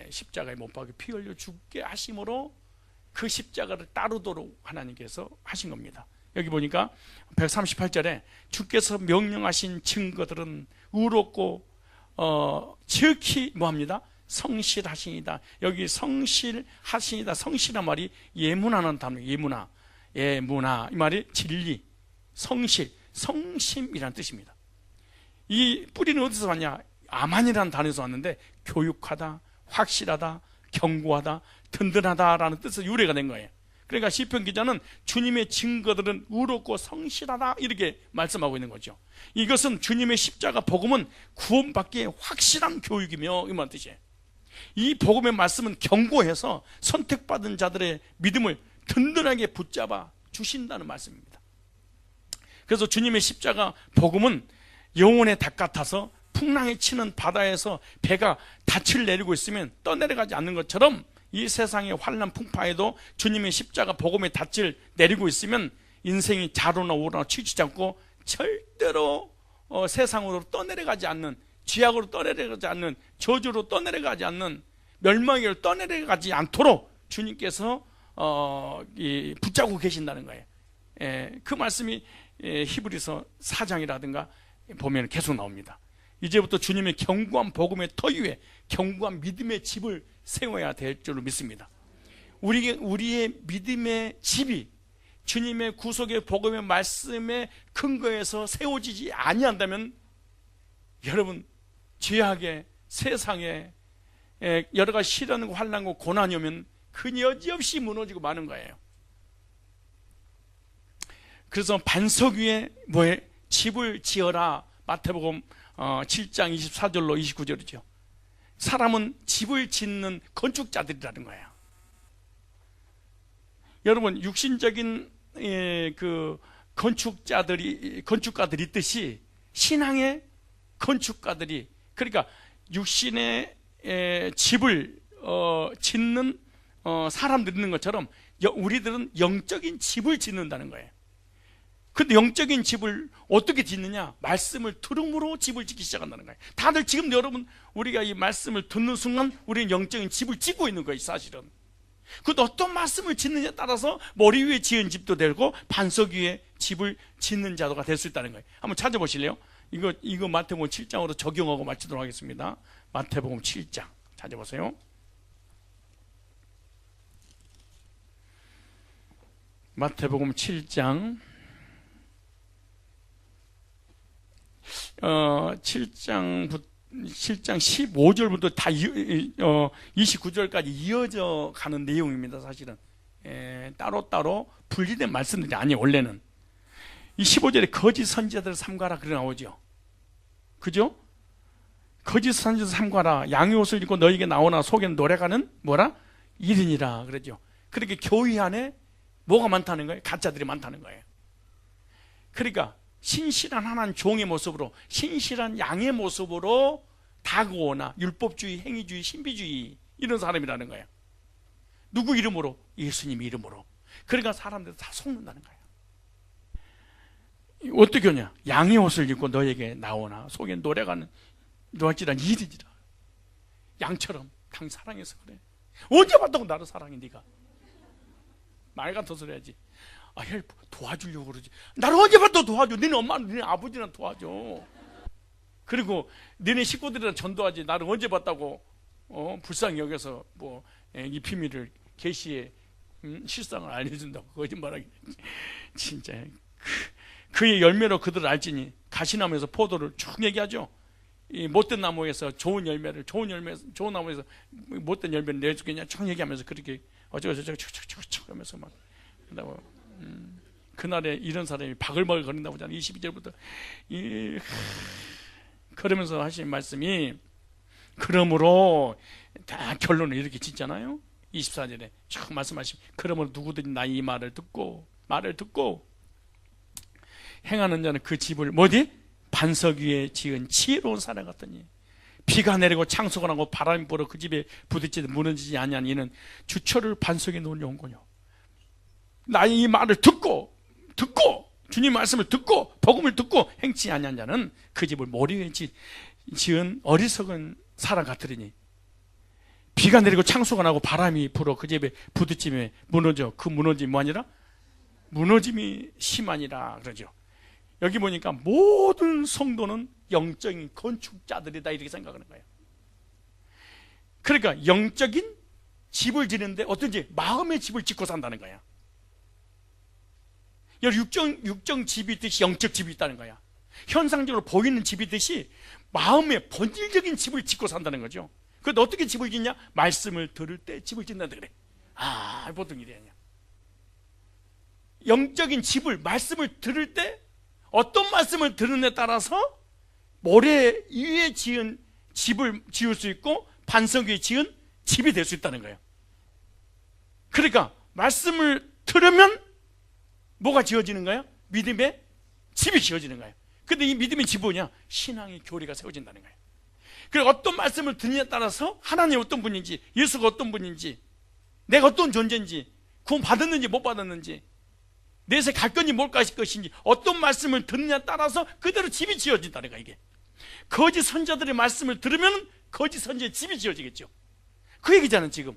십자가에 못 박혀 피 흘려 죽게 하심으로 그 십자가를 따르도록 하나님께서 하신 겁니다. 여기 보니까 138절에 주께서 명령하신 증거들은 의롭고 지극히 뭐합니다? 성실하시니다. 여기 성실하시니다, 성실한 말이 예문하는 단어예요. 예문화 이 말이 진리, 성실, 성심이라는 뜻입니다. 이 뿌리는 어디서 왔냐? 아만이라는 단어에서 왔는데 교육하다, 확실하다, 견고하다, 든든하다라는 뜻에서 유래가 된 거예요. 그러니까 시편 기자는 주님의 증거들은 의롭고 성실하다 이렇게 말씀하고 있는 거죠. 이것은 주님의 십자가 복음은 구원받기에 확실한 교육이며 이런 뜻이에요. 이 복음의 말씀은 견고해서 선택받은 자들의 믿음을 든든하게 붙잡아 주신다는 말씀입니다. 그래서 주님의 십자가 복음은 영혼의 닭 같아서 풍랑에 치는 바다에서 배가 닻을 내리고 있으면 떠내려가지 않는 것처럼 이 세상의 환난 풍파에도 주님의 십자가 복음의 닻을 내리고 있으면 인생이 좌로나 우로나 치우치지 않고 절대로 세상으로 떠내려가지 않는, 죄악으로 떠내려가지 않는, 저주로 떠내려가지 않는, 멸망으로 떠내려가지 않도록 주님께서 붙잡고 계신다는 거예요. 그 말씀이 히브리서 4장이라든가 보면 계속 나옵니다. 이제부터 주님의 견고한 복음의 터 위에 견고한 믿음의 집을 세워야 될 줄로 믿습니다. 우리의 믿음의 집이 주님의 구속의 복음의 말씀의 근거에서 세워지지 아니한다면 여러분, 죄악의 세상에 여러 가지 시련과 환난과 고난이 오면 그 여지없이 무너지고 마는 거예요. 그래서 반석 위에 집을 지어라. 마태복음 7장 24절로 29절이죠. 사람은 집을 짓는 건축자들이라는 거예요. 여러분, 육신적인 그 건축가들이 있듯이 신앙의 건축가들이, 그러니까 육신의 집을 짓는 사람들이 있는 것처럼 우리들은 영적인 집을 짓는다는 거예요. 근데 영적인 집을 어떻게 짓느냐? 말씀을 들음으로 집을 짓기 시작한다는 거예요. 다들 지금 여러분, 우리가 이 말씀을 듣는 순간 우리는 영적인 집을 짓고 있는 거예요, 사실은. 근데 어떤 말씀을 짓느냐에 따라서 머리 위에 지은 집도 되고 반석 위에 집을 짓는 자도가 될 수 있다는 거예요. 한번 찾아보실래요? 이거 마태복음 7장으로 적용하고 마치도록 하겠습니다. 마태복음 7장 찾아보세요. 마태복음 7장 7장 15절부터 다 29절까지 이어져 가는 내용입니다. 사실은 따로따로 분리된 말씀들이 아니에요. 원래는 이 15절에 거짓 선지자들을 삼가라 그래 나오죠. 그죠? 거짓 선지자들 삼가라. 양의 옷을 입고 너에게 나오나 속에는 노래가는 뭐라? 일인이라 그러죠. 그렇게 교회 안에 뭐가 많다는 거예요? 가짜들이 많다는 거예요. 그러니까 신실한 하나님 종의 모습으로, 신실한 양의 모습으로 다가오나 율법주의, 행위주의, 신비주의 이런 사람이라는 거예요. 누구 이름으로? 예수님 이름으로. 그러니까 사람들 다 속는다는 거예요. 어떻게 하냐? 양의 옷을 입고 너에게 나오나 속에 노래가는 노악질한 일이지라. 양처럼 당 사랑해서 그래. 언제 봤다고 나를 사랑해? 네가 말 같은 소리 해야지. 도와주려고 그러지. 나를 언제 봐도 도와줘. 너네 엄마는 너네 아버지랑 도와줘. 그리고 너네 식구들이랑 전도하지. 나를 언제 봤다고 불쌍히 여겨서 이 비밀을 계시에 실상을 알려준다고 거짓말하기. 진짜 그의 열매로 그들을 알지니. 가시나무에서 포도를 쭉 얘기하죠. 이 못된 나무에서 좋은 나무에서 못된 열매를 내주겠냐 쭉 얘기하면서 그렇게 어쩌고저쩌고 쭉 하면서 막 한다고. 그날에 이런 사람이 바글바글 거린다고 하잖아요. 22절부터 그러면서 하신 말씀이, 그러므로 다 결론을 이렇게 짓잖아요. 24절에 쭉 말씀하시면, 그러므로 누구든지 나의 이 말을 듣고 행하는 자는 그 집을 반석 위에 지은 지혜로운 사람 같더니 비가 내리고 창수가 나고 바람이 불어 그 집에 부딪히도 무너지지 아니하니 이는 주철을 반석에 놓은 용고요. 나의 이 말을 듣고 주님 말씀을 듣고 복음을 듣고 행치 아니한 자는 그 집을 모래 위에 지은 어리석은 사람 같으리니 비가 내리고 창수가 나고 바람이 불어 그 집에 부딪히며 무너져. 그 무너짐이 뭐하니라? 무너짐이 심하니라 그러죠. 여기 보니까 모든 성도는 영적인 건축자들이다 이렇게 생각하는 거예요. 그러니까 영적인 집을 지는데 어떤지 마음의 집을 짓고 산다는 거야. 육정 집이 있듯이 영적 집이 있다는 거야. 현상적으로 보이는 집이 있듯이 마음의 본질적인 집을 짓고 산다는 거죠. 그런데 어떻게 집을 짓냐? 말씀을 들을 때 집을 짓는다 그래. 보통 일이 아니야. 영적인 집을, 말씀을 들을 때 어떤 말씀을 들으냐에 따라서 모래 위에 지은 집을 지을 수 있고 반석 위에 지은 집이 될 수 있다는 거예요. 그러니까 말씀을 들으면 뭐가 지어지는 거예요? 믿음의 집이 지어지는 거예요. 근데 이 믿음의 집이 뭐냐? 신앙의 교리가 세워진다는 거예요. 그리고 어떤 말씀을 듣느냐에 따라서 하나님이 어떤 분인지, 예수가 어떤 분인지, 내가 어떤 존재인지, 구원 받았는지 못 받았는지, 내세 갈 건지 못 갈 것인지 어떤 말씀을 듣느냐에 따라서 그대로 집이 지어진다는 거예요. 이게 거짓 선자들의 말씀을 들으면 거짓 선자의 집이 지어지겠죠. 그 얘기잖아요. 지금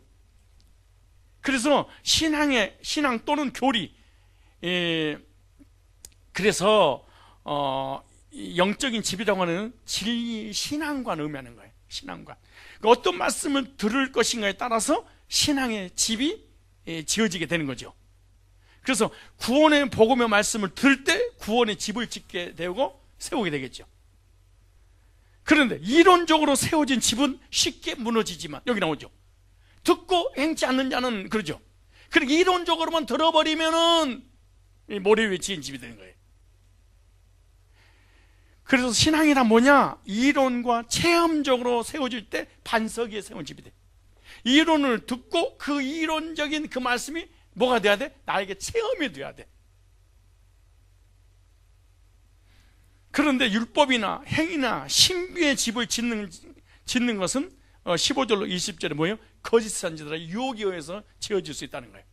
그래서 신앙 또는 교리, 그래서 영적인 집이라고 하는 진리, 신앙관 의미하는 거예요. 신앙관. 어떤 말씀을 들을 것인가에 따라서 신앙의 집이 지어지게 되는 거죠. 그래서 구원의 복음의 말씀을 들을 때 구원의 집을 짓게 되고 세우게 되겠죠. 그런데 이론적으로 세워진 집은 쉽게 무너지지만, 여기 나오죠. 듣고 행치 않는 자는, 그러죠. 그러니까 이론적으로만 들어버리면은 모래 위에 지은 집이 되는 거예요. 그래서 신앙이란 뭐냐? 이론과 체험적으로 세워질 때 반석 위에 세운 집이 돼. 이론을 듣고 그 이론적인 그 말씀이 뭐가 돼야 돼? 나에게 체험이 돼야 돼. 그런데 율법이나 행위나 신비의 집을 짓는 것은 15절로 20절에 뭐예요? 거짓 선지자들의 유혹에 의해서 지어질 수 있다는 거예요.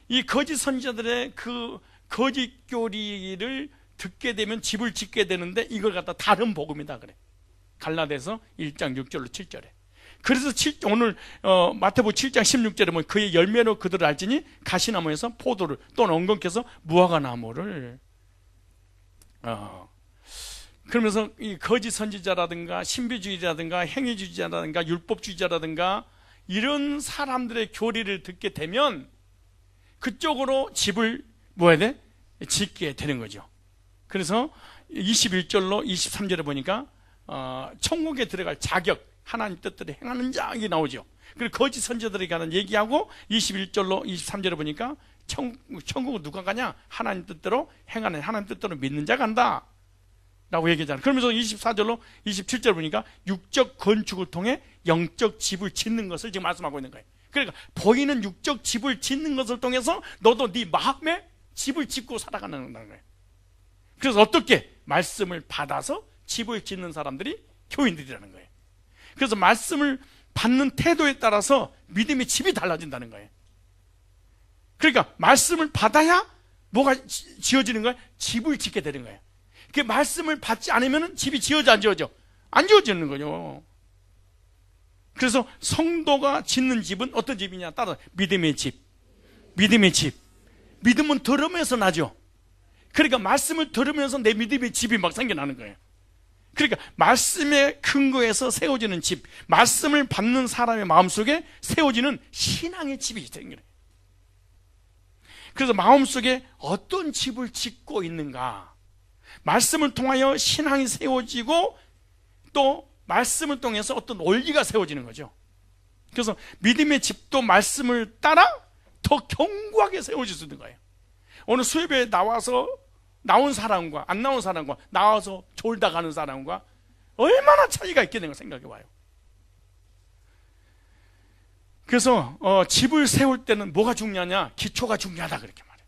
이 거짓 선지자들의 그 거짓 교리를 듣게 되면 집을 짓게 되는데 이걸 갖다 다른 복음이다 그래. 갈라디아서 1장 6절로 7절에. 그래서 오늘 마태복음 7장 16절에 보면 그의 열매로 그들을 알지니 가시나무에서 포도를 또는 엉겅퀴에서 무화과나무를 그러면서 이 거짓 선지자라든가 신비주의자라든가 행위주의자라든가 율법주의자라든가 이런 사람들의 교리를 듣게 되면 그쪽으로 집을 뭐 해야 돼? 짓게 되는 거죠. 그래서 21절로 23절에 보니까 천국에 들어갈 자격, 하나님 뜻대로 행하는 자, 이게 나오죠. 그리고 거짓 선지자들에게 가는 얘기하고 21절로 23절에 보니까 천국은 누가 가냐? 하나님 뜻대로 행하는, 하나님 뜻대로 믿는 자 간다 라고 얘기하잖아요. 그러면서 24절로 27절 보니까 육적 건축을 통해 영적 집을 짓는 것을 지금 말씀하고 있는 거예요. 그러니까 보이는 육적 집을 짓는 것을 통해서 너도 네 마음에 집을 짓고 살아가는 거예요. 그래서 어떻게? 말씀을 받아서 집을 짓는 사람들이 교인들이라는 거예요. 그래서 말씀을 받는 태도에 따라서 믿음의 집이 달라진다는 거예요. 그러니까 말씀을 받아야 뭐가 지어지는 거예요? 집을 짓게 되는 거예요. 그 말씀을 받지 않으면 집이 지어져 안 지어져? 안 지어지는 거죠. 그래서 성도가 짓는 집은 어떤 집이냐? 따라 믿음의 집. 믿음의 집. 믿음은 들으면서 나죠. 그러니까 말씀을 들으면서 내 믿음의 집이 막 생겨나는 거예요. 그러니까 말씀의 근거에서 세워지는 집, 말씀을 받는 사람의 마음속에 세워지는 신앙의 집이 생겨요. 그래서 마음속에 어떤 집을 짓고 있는가? 말씀을 통하여 신앙이 세워지고 또 말씀을 통해서 어떤 원리가 세워지는 거죠. 그래서 믿음의 집도 말씀을 따라 더 견고하게 세워질 수 있는 거예요. 오늘 수협에 나온 사람과 안 나온 사람과 나와서 졸다 가는 사람과 얼마나 차이가 있겠는가 생각해 봐요. 그래서 집을 세울 때는 뭐가 중요하냐? 기초가 중요하다 그렇게 말해요.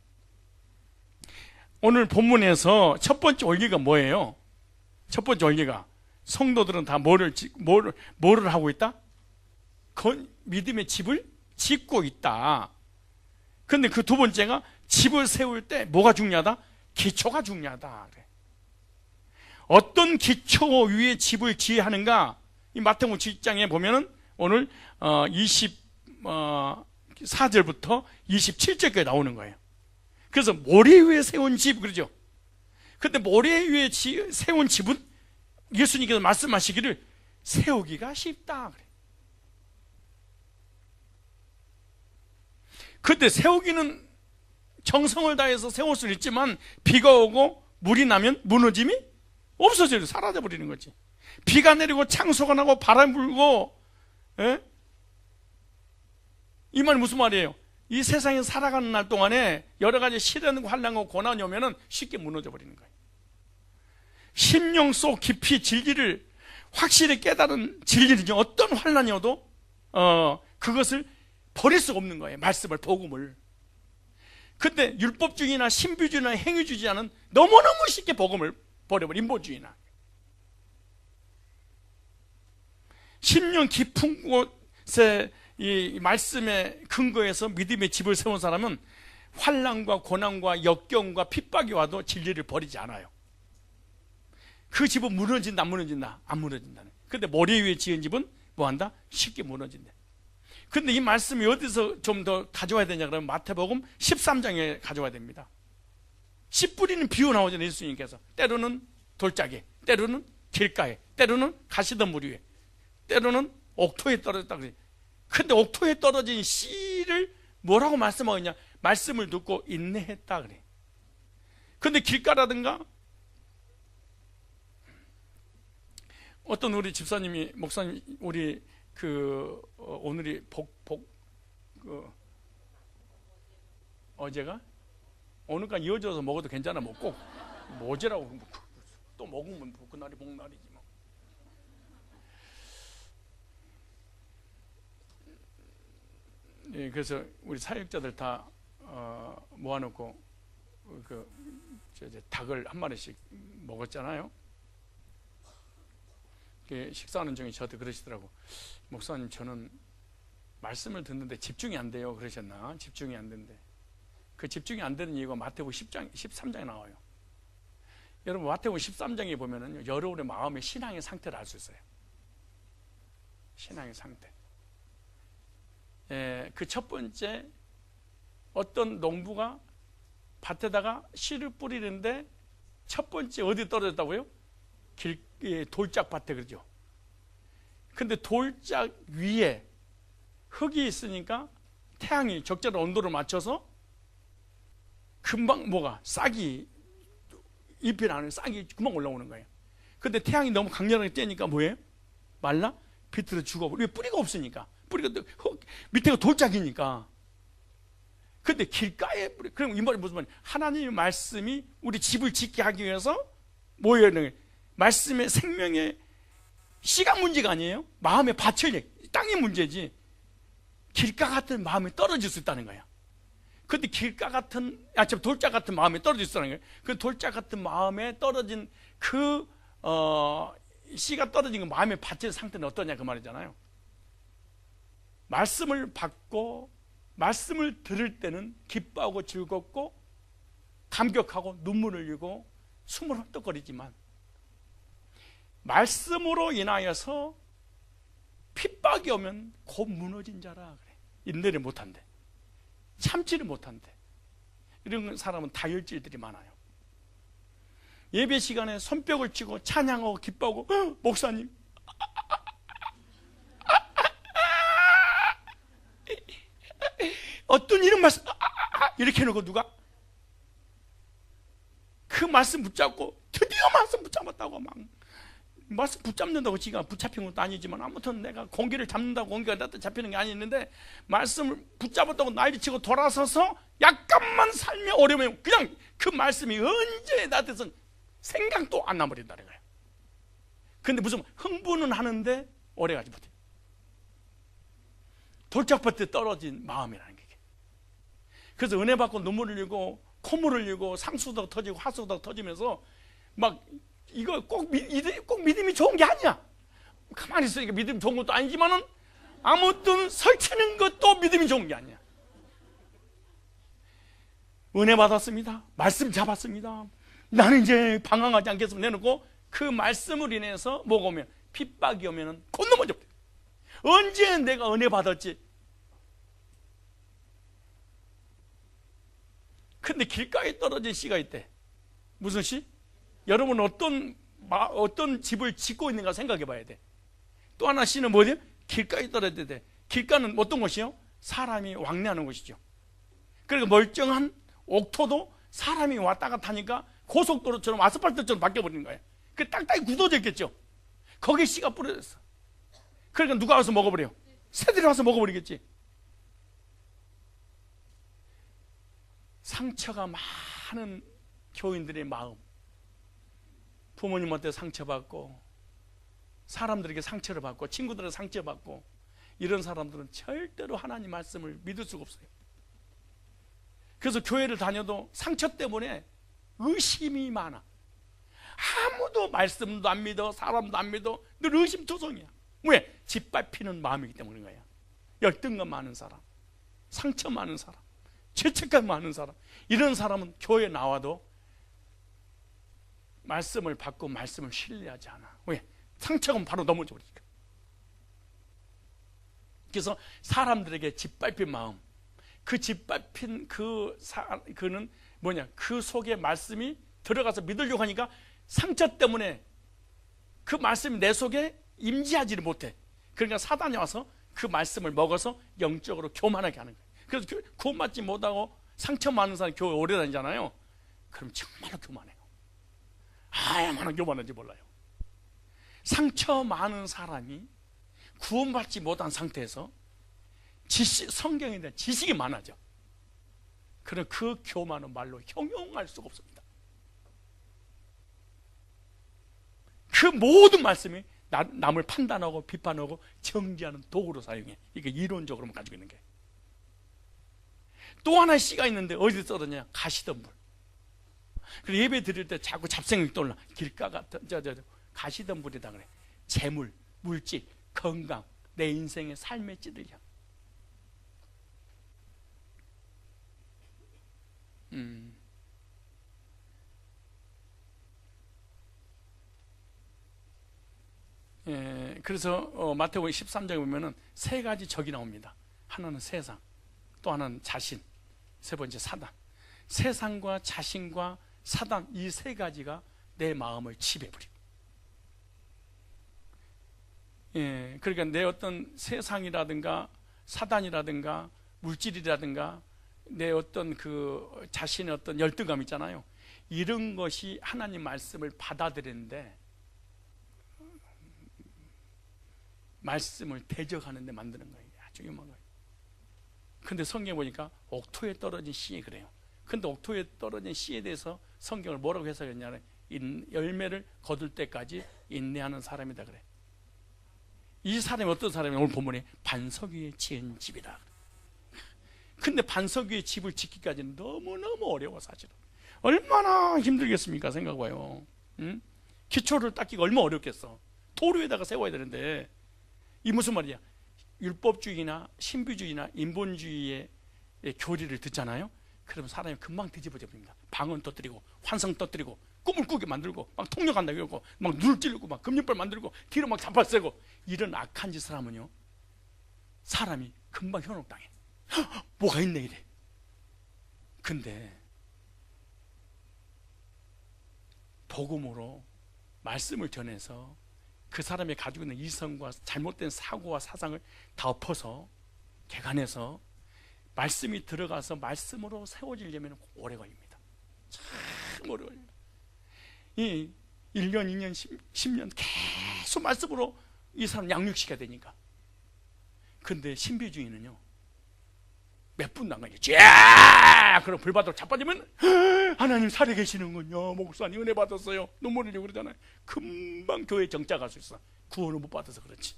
오늘 본문에서 첫 번째 원리가 뭐예요? 첫 번째 원리가 성도들은 다 뭐를 하고 있다? 믿음의 집을 짓고 있다. 근데 그 두 번째가 집을 세울 때 뭐가 중요하다? 기초가 중요하다. 어떤 기초 위에 집을 지어야 하는가? 이 마태복음 7장에 보면은 오늘 24절부터 27절까지 나오는 거예요. 그래서 모래 위에 세운 집, 그러죠? 근데 모래 위에 세운 집은 예수님께서 말씀하시기를 세우기가 쉽다 그래. 근데 세우기는 정성을 다해서 세울 수 있지만 비가 오고 물이 나면 무너짐이 없어져요. 사라져 버리는 거지. 비가 내리고 창소가 나고 바람 불고, 이 말이 무슨 말이에요? 이 세상에 살아가는 날 동안에 여러 가지 시련과 환난과 고난이 오면은 쉽게 무너져 버리는 거예요. 심령 속 깊이 진리를 확실히 깨달은 진리는요, 어떤 환난이 오도 그것을 버릴 수가 없는 거예요. 말씀을, 복음을. 근데 율법주의나 신비주의나 행위주의자는 너무너무 쉽게 복음을 버려버려. 인본주의나. 심령 깊은 곳에 이 말씀의 근거에서 믿음의 집을 세운 사람은 환난과 고난과 역경과 핍박이 와도 진리를 버리지 않아요. 그 집은 무너진다, 안 무너진다? 안 무너진다는. 근데 머리 위에 지은 집은 뭐한다? 쉽게 무너진다. 근데 이 말씀이 어디서 좀 더 가져와야 되냐 그러면 마태복음 13장에 가져와야 됩니다. 씨 뿌리는 비유 나오잖아요. 예수님께서 때로는 돌짝에, 때로는 길가에, 때로는 가시덤불 위에, 때로는 옥토에 떨어졌다 그래요. 근데 옥토에 떨어진 씨를 뭐라고 말씀하느냐? 말씀을 듣고 인내했다 그래. 근데 길가라든가 어떤 우리 집사님이, 목사님, 우리 오늘이 어제가 오늘까지 이어져서 먹어도 괜찮아. 뭐 꼭 어제라고 또 먹으면 그날이 복날이지 뭐. 예, 그래서 우리 사역자들 다 모아놓고 닭을 한 마리씩 먹었잖아요. 식사하는 중에 저한테 그러시더라고. 목사님, 저는 말씀을 듣는데 집중이 안 돼요. 그러셨나? 집중이 안 된대. 그 집중이 안 되는 이유가 마태복음 13장에 나와요. 여러분, 마태복음 13장에 보면은 여러분의 마음의 신앙의 상태를 알 수 있어요. 신앙의 상태. 그 첫 번째, 어떤 농부가 밭에다가 씨를 뿌리는데 첫 번째 어디 떨어졌다고요? 돌짝 밭에, 그러죠. 근데 돌짝 위에 흙이 있으니까 태양이 적절한 온도를 맞춰서 금방 싹이, 잎이 나는 싹이 금방 올라오는 거예요. 근데 태양이 너무 강렬하게 쬐니까 뭐예요? 말라? 비틀어 죽어버려. 왜? 뿌리가 없으니까. 뿌리가 밑에가 돌짝이니까. 근데 길가에 뿌리. 그럼 이 말이 무슨 말이에요? 하나님의 말씀이 우리 집을 짓게 하기 위해서 뭐예요? 말씀의 생명의 씨가 문제가 아니에요. 마음의 밭을, 땅이 문제지. 길가 같은 마음이 떨어질 수 있다는 거야. 근데 돌짝 같은 마음에 떨어질 수 있다는 거예요. 그 돌짝 같은 마음에 떨어진 씨가 떨어진 그 마음의 밭의 상태는 어떠냐 그 말이잖아요. 말씀을 받고 말씀을 들을 때는 기뻐하고 즐겁고 감격하고 눈물을 흘리고 숨을 헐떡거리지만 말씀으로 인하여서 핍박이 오면 곧 무너진 자라 그래. 인내를 못한대. 참지를 못한대. 이런 사람은 다혈질들이 많아요. 예배 시간에 손뼉을 치고 찬양하고 기뻐하고 목사님 어떤 이런 말씀 이렇게 해놓고 누가 그 말씀 붙잡고 드디어 말씀 붙잡았다고 막 말씀 붙잡는다고 지가 붙잡힌 것도 아니지만 아무튼 내가 공기를 잡는다고 공기가 나한테 잡히는 게 아니었는데 말씀을 붙잡았다고 난리치고 돌아서서 약간만 삶의 어려움에 그냥 그 말씀이 언제 나한테서 생각도 안 나버린다는 거예요. 근데 무슨 흥분은 하는데 오래가지 못해. 돌짝밭에 떨어진 마음이라는 게. 그래서 은혜 받고 눈물 흘리고 콧물 흘리고 상수도 터지고 하수도 터지면서 막 이거 꼭 믿음이 좋은 게 아니야. 가만히 있으니까 믿음이 좋은 것도 아니지만은 아무튼 설치는 것도 믿음이 좋은 게 아니야. 은혜 받았습니다. 말씀 잡았습니다. 나는 이제 방황하지 않겠습니다. 내놓고 그 말씀을 인해서 뭐가 오면 핍박이 오면은 곧 넘어져. 언제 내가 은혜 받았지? 근데 길가에 떨어진 씨가 있대. 무슨 씨? 여러분 어떤 집을 짓고 있는가 생각해 봐야 돼. 또 하나 씨는 뭐예요? 길가에 떨어져야 돼. 길가는 어떤 곳이요? 사람이 왕래하는 곳이죠. 그러니까 멀쩡한 옥토도 사람이 왔다 갔다 하니까 고속도로처럼 아스팔트처럼 바뀌어버리는 거예요. 그 딱딱이 굳어져 있겠죠. 거기에 씨가 뿌려졌어. 그러니까 누가 와서 먹어버려요? 새들이 와서 먹어버리겠지. 상처가 많은 교인들의 마음, 부모님한테 상처받고 사람들에게 상처를 받고 친구들에게 상처받고 이런 사람들은 절대로 하나님 말씀을 믿을 수가 없어요. 그래서 교회를 다녀도 상처 때문에 의심이 많아. 아무도 말씀도 안 믿어, 사람도 안 믿어. 늘 의심투성이야. 왜? 짓밟히는 마음이기 때문인 거야. 열등감 많은 사람, 상처 많은 사람, 죄책감 많은 사람, 이런 사람은 교회에 나와도 말씀을 받고 말씀을 신뢰하지 않아. 왜? 상처가 바로 넘어져 버리니까. 그래서 사람들에게 짓밟힌 마음, 그 짓밟힌 그는 뭐냐, 그 속에 말씀이 들어가서 믿으려고 하니까 상처 때문에 그 말씀이 내 속에 임재하지를 못해. 그러니까 사단이 와서 그 말씀을 먹어서 영적으로 교만하게 하는 거예요. 그래서 구원받지 못하고 상처 많은 사람이 교회 오래 다니잖아요. 그럼 정말 교만해요. 얼마나 교만한지 몰라요. 상처 많은 사람이 구원받지 못한 상태에서 성경에 대한 지식이 많아져. 그럼 그 교만은 말로 형용할 수가 없습니다. 그 모든 말씀이 남을 판단하고 비판하고 정지하는 도구로 사용해. 이게 이론적으로만 가지고 있는 게. 또 하나의 씨가 있는데 어디서 떠드냐? 가시덤불. 그리고 예배 드릴 때 자꾸 잡생각이 떠올라. 길가가 가시덤불이다 그래. 재물, 물질, 건강, 내 인생의 삶의 찌들려. 그래서 마태복음 13장에 보면은 세 가지 적이 나옵니다. 하나는 세상, 또 하나는 자신, 세 번째 사단. 세상과 자신과 사단, 이 세 가지가 내 마음을 지배해버리고, 그러니까 내 어떤 세상이라든가 사단이라든가 물질이라든가 내 어떤 그 자신의 어떤 열등감 있잖아요. 이런 것이 하나님 말씀을 받아들이는데, 말씀을 대적하는 데 만드는 거예요. 아주 위험한 거예요. 근데 성경에 보니까 옥토에 떨어진 씨에 그래요. 근데 옥토에 떨어진 씨에 대해서 성경을 뭐라고 해석했냐면 열매를 거둘 때까지 인내하는 사람이다 그래. 이 사람이 어떤 사람이냐? 오늘 본문에 반석 위에 지은 집이다. 근데 반석 위에 집을 짓기까지는 너무너무 어려워. 사실은 얼마나 힘들겠습니까? 생각해봐요. 기초를 닦기가 얼마나 어렵겠어. 돌 위에다가 세워야 되는데, 이 무슨 말이야? 율법주의나 신비주의나 인본주의의 교리를 듣잖아요. 그러면 사람이 금방 뒤집어져 버립니다. 방언 터뜨리고 환상 터뜨리고 꿈을 꾸게 만들고 막 통역한다 그러고 막 눈을 찌르고 막 금융발 만들고 뒤로 막 잡아세고, 이런 악한 짓을 하면요 사람이 금방 현혹당해. 뭐가 있네 이래. 근데 복음으로 말씀을 전해서 그 사람이 가지고 있는 이성과 잘못된 사고와 사상을 다 엎어서 개간해서 말씀이 들어가서 말씀으로 세워지려면 오래 걸립니다. 참 오래 걸립니다. 이 1년, 2년, 10년 계속 말씀으로 이 사람 양육시켜야 되니까. 근데 신비주의는요 몇 분도 안 가요. 쫙! 그럼 불바다로 자빠지면 하나님 살아계시는군요. 목사님 은혜 받았어요. 눈물 흘리고 그러잖아요. 금방 교회에 정착할 수 있어. 구원을 못 받아서 그렇지.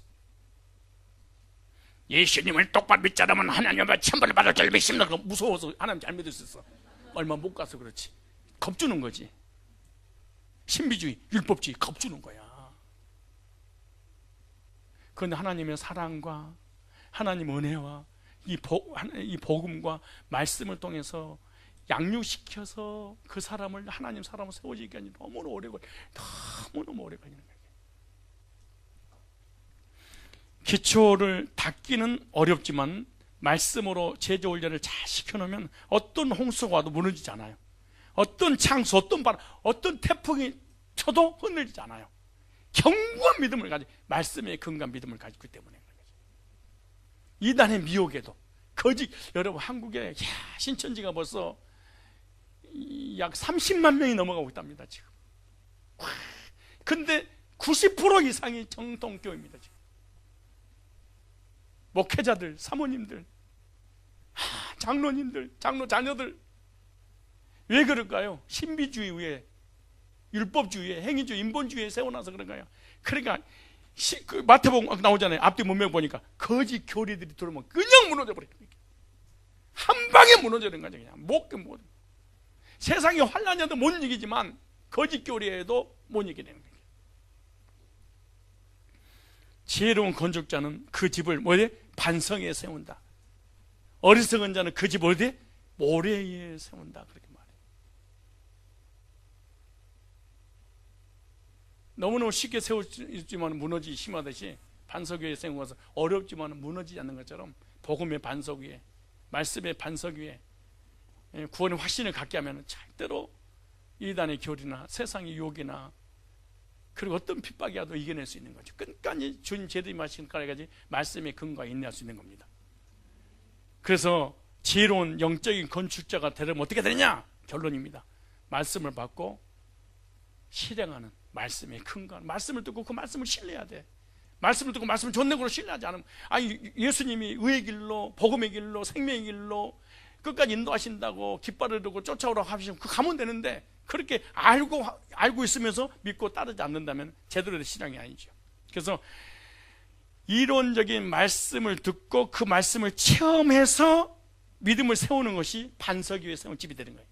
예수님을 똑바로 믿지 않으면 하나님의 천벌을 받을 줄 믿습니다. 무서워서 하나님 잘 믿을 수 있어. 얼마 못 가서 그렇지. 겁주는 거지. 신비주의, 율법주의 겁주는 거야. 그런데 하나님의 사랑과 하나님 은혜와 이 복음과 말씀을 통해서 양육시켜서 그 사람을 하나님 사람을 세워지기까지 너무너무 오래 걸리는 거예요. 기초를 닦기는 어렵지만 말씀으로 제조 훈련을 잘 시켜놓으면 어떤 홍수가 와도 무너지지 않아요. 어떤 창수, 어떤 바람, 어떤 태풍이 쳐도 흔들리지 않아요. 견고한 믿음을 가지고, 말씀의 근간 믿음을 가지고 있기 때문에. 이단의 미혹에도 거짓, 여러분 한국에 신천지가 벌써 약 30만 명이 넘어가고 있답니다 지금. 근데 90% 이상이 정통교회입니다 지금. 목회자들, 사모님들, 장로님들, 장로 자녀들. 왜 그럴까요? 신비주의에, 율법주의에, 행위주의, 인본주의에 세워놔서 그런가요? 그러니까 그 마태복음 나오잖아요. 앞뒤 문맥 보니까 거짓 교리들이 들어오면 그냥 무너져 버려요. 한 방에 무너지는 거죠. 그냥 못. 세상에 환난해도 못 이기지만 거짓 교리에도 못 이기는 거예요. 지혜로운 건축자는 그 집을 뭐래? 반성에 세운다. 어리석은 자는 그 집을 어디? 모래에 세운다. 그렇게 말해요. 너무너무 쉽게 세우지만 무너지기 심하듯이 반석 위에 세운 것은 어렵지만 무너지지 않는 것처럼 복음의 반석 위에, 말씀의 반석 위에 구원의 확신을 갖게 하면 절대로 이단의 교리나 세상의 유혹이나 그리고 어떤 핍박이 와도 이겨낼 수 있는 거죠. 끝까지 주님 제대로 마시는 까지까지 말씀의 근거에 인내할 수 있는 겁니다. 그래서 지혜로운 영적인 건축자가 되려면 어떻게 되느냐? 결론입니다. 말씀을 받고 실행하는 말씀의 근거, 말씀을 듣고 그 말씀을 신뢰해야 돼. 말씀을 듣고 말씀을 존내고로 신뢰하지 않으면, 아니 예수님이 의의 길로, 복음의 길로, 생명의 길로 끝까지 인도하신다고 깃발을 들고 쫓아오라고 하시면 그 가면 되는데, 그렇게 알고 있으면서 믿고 따르지 않는다면 제대로 된 신앙이 아니죠. 그래서 이론적인 말씀을 듣고 그 말씀을 체험해서 믿음을 세우는 것이 반석 위에 세운 집이 되는 거예요.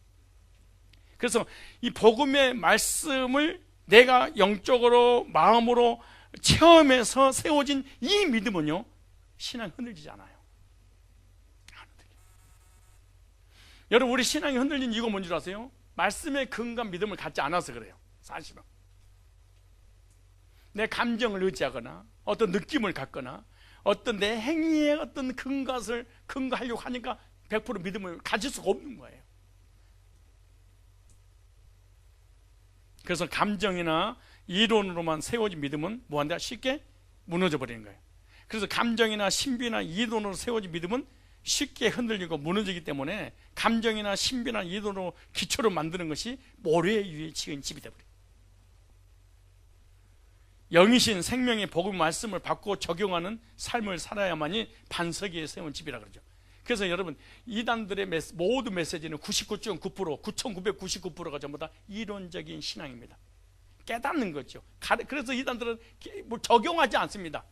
그래서 이 복음의 말씀을 내가 영적으로 마음으로 체험해서 세워진 이 믿음은요, 신앙이 흔들리지 않아요. 안 흔들려요. 여러분, 우리 신앙이 흔들린 이유가 뭔지 아세요? 말씀의 근간 믿음을 갖지 않아서 그래요. 사실은 내 감정을 의지하거나 어떤 느낌을 갖거나 어떤 내 행위에 어떤 근거를 근거하려고 하니까 100% 믿음을 가질 수가 없는 거예요. 그래서 감정이나 이론으로만 세워진 믿음은 뭐한다? 쉽게 무너져 버리는 거예요. 그래서 감정이나 신비나 이론으로 세워진 믿음은 쉽게 흔들리고 무너지기 때문에 감정이나 신비나 이론으로 기초를 만드는 것이 모래 위에 지은 집이 되어버려요. 영이신 생명의 복음 말씀을 받고 적용하는 삶을 살아야만이 반석 위에 세운 집이라 그러죠. 그래서 여러분, 이단들의 모든 메시지는 99.9%, 9,999%가 전부 다 이론적인 신앙입니다. 깨닫는 거죠. 그래서 이단들은 뭐 적용하지 않습니다.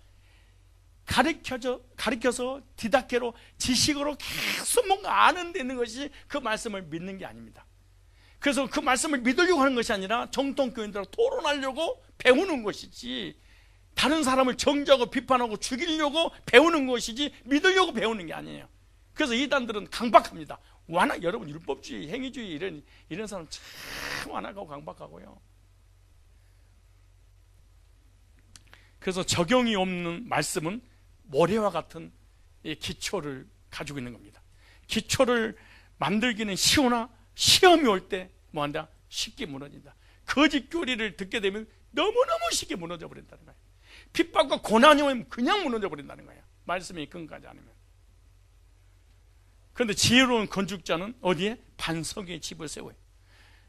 가르쳐서 디다케로 지식으로 계속 뭔가 아는 데 있는 것이 그 말씀을 믿는 게 아닙니다. 그래서 그 말씀을 믿으려고 하는 것이 아니라 정통교인들하고 토론하려고 배우는 것이지, 다른 사람을 정죄하고 비판하고 죽이려고 배우는 것이지 믿으려고 배우는 게 아니에요. 그래서 이단들은 강박합니다. 여러분, 율법주의, 행위주의 이런 사람 참 완악하고 강박하고요. 그래서 적용이 없는 말씀은 모래와 같은 기초를 가지고 있는 겁니다. 기초를 만들기는 쉬우나 시험이 올 때 뭐한다? 쉽게 무너진다. 거짓 교리를 듣게 되면 너무너무 쉽게 무너져 버린다는 거예요. 핍박과 고난이 오면 그냥 무너져 버린다는 거예요. 말씀이 근거하지 않으면. 그런데 지혜로운 건축자는 어디에? 반석에 집을 세워요.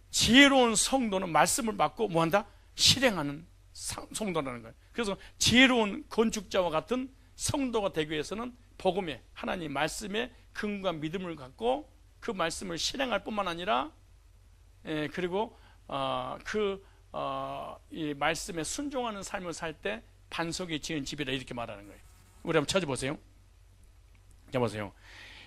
지혜로운 성도는 말씀을 받고 뭐한다? 실행하는 성도라는 거예요. 그래서 지혜로운 건축자와 같은 성도가 되기 위해서는 복음에, 하나님 말씀에 근거한 믿음을 갖고 그 말씀을 실행할 뿐만 아니라 그리고 이 말씀에 순종하는 삶을 살 때 반석에 지은 집이라 이렇게 말하는 거예요. 우리 한번 찾아보세요. 자, 보세요.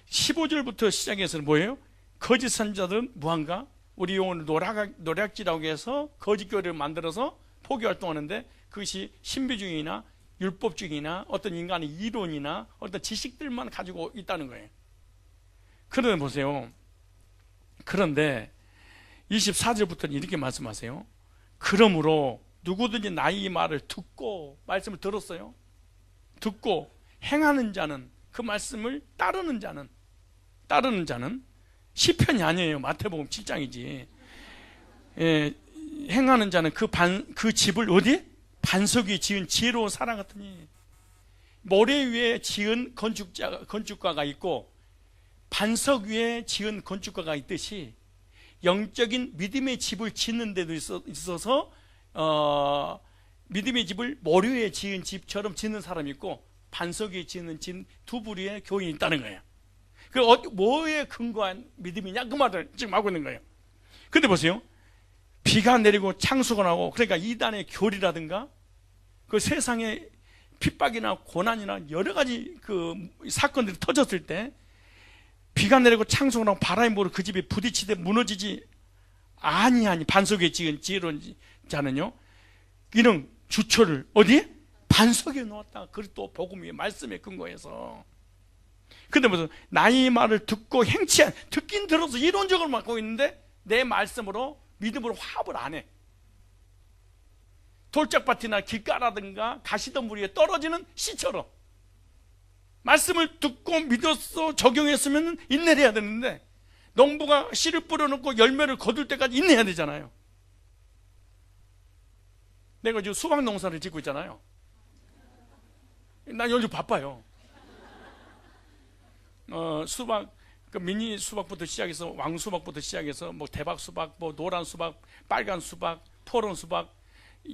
15절부터 시작해서는 뭐예요? 거짓 선지자들은 무한가? 우리 오늘 노략질하고 해서 거짓 교리를 만들어서 포기 활동하는데, 그것이 신비주의나 율법주의나 어떤 인간의 이론이나 어떤 지식들만 가지고 있다는 거예요. 그런데 보세요. 그런데 24절부터는 이렇게 말씀하세요. 그러므로 누구든지 나의 말을 듣고, 말씀을 들었어요. 듣고 행하는 자는, 그 말씀을 따르는 자는 시편이 아니에요. 마태복음 7장이지. 행하는 자는 그 집을 어디? 반석 위에 지은 지혜로운 사람 같으니. 모래 위에 지은 건축가가 있고 반석 위에 지은 건축가가 있듯이 영적인 믿음의 집을 짓는 데도 있어서 믿음의 집을 모래 위에 지은 집처럼 짓는 사람이 있고 반석 위에 지은 두 부류의 교인이 있다는 거예요. 그 뭐에 근거한 믿음이냐, 그 말을 지금 하고 있는 거예요. 근데 보세요. 비가 내리고 창수가 나고, 그러니까 이단의 교리라든가 그 세상의 핍박이나 고난이나 여러 가지 그 사건들이 터졌을 때 비가 내리고 창수가 나고 바람이 불어 그 집이 부딪히되 무너지지 아니하니 반석 위에 지은 지혜로운 자는요, 이는 주초를 어디에? 반석에 놓았다. 그리고 또 복음 위에 말씀에 근거해서. 근데 무슨 나의 말을 듣고 듣긴 들어서 이론적으로 맡고 있는데 내 말씀으로 믿음으로 화합을 안 해. 돌짝밭이나 길가라든가 가시덤불 위에 떨어지는 씨처럼 말씀을 듣고 믿어서 적용했으면 인내를 해야 되는데, 농부가 씨를 뿌려놓고 열매를 거둘 때까지 인내해야 되잖아요. 내가 지금 수박 농사를 짓고 있잖아요. 난 요즘 바빠요. 수박, 그 미니 수박부터 시작해서 왕수박부터 시작해서 뭐 대박 수박, 뭐 노란 수박, 빨간 수박, 포른 수박,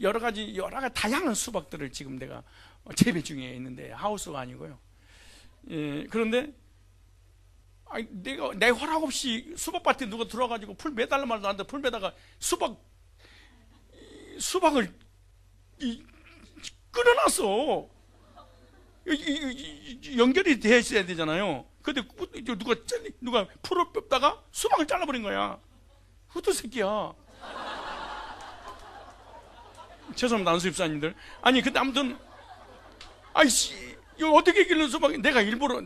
여러 가지 다양한 수박들을 지금 내가 재배 중에 있는데, 하우스가 아니고요. 예, 그런데 내가 내 허락 없이 수박밭에 누가 들어가지고 풀 매달라 말도 안 돼. 풀 매다가 수박을 끊어놨어. 연결이 돼야 되잖아요. 근데 누가 풀을 뽑다가 수박을 잘라버린 거야. 흩어 새끼야. 죄송합니다, 안수입사님들. 아니, 근데 아무튼, 아이씨, 이거 어떻게 길는 수박, 내가 일부러,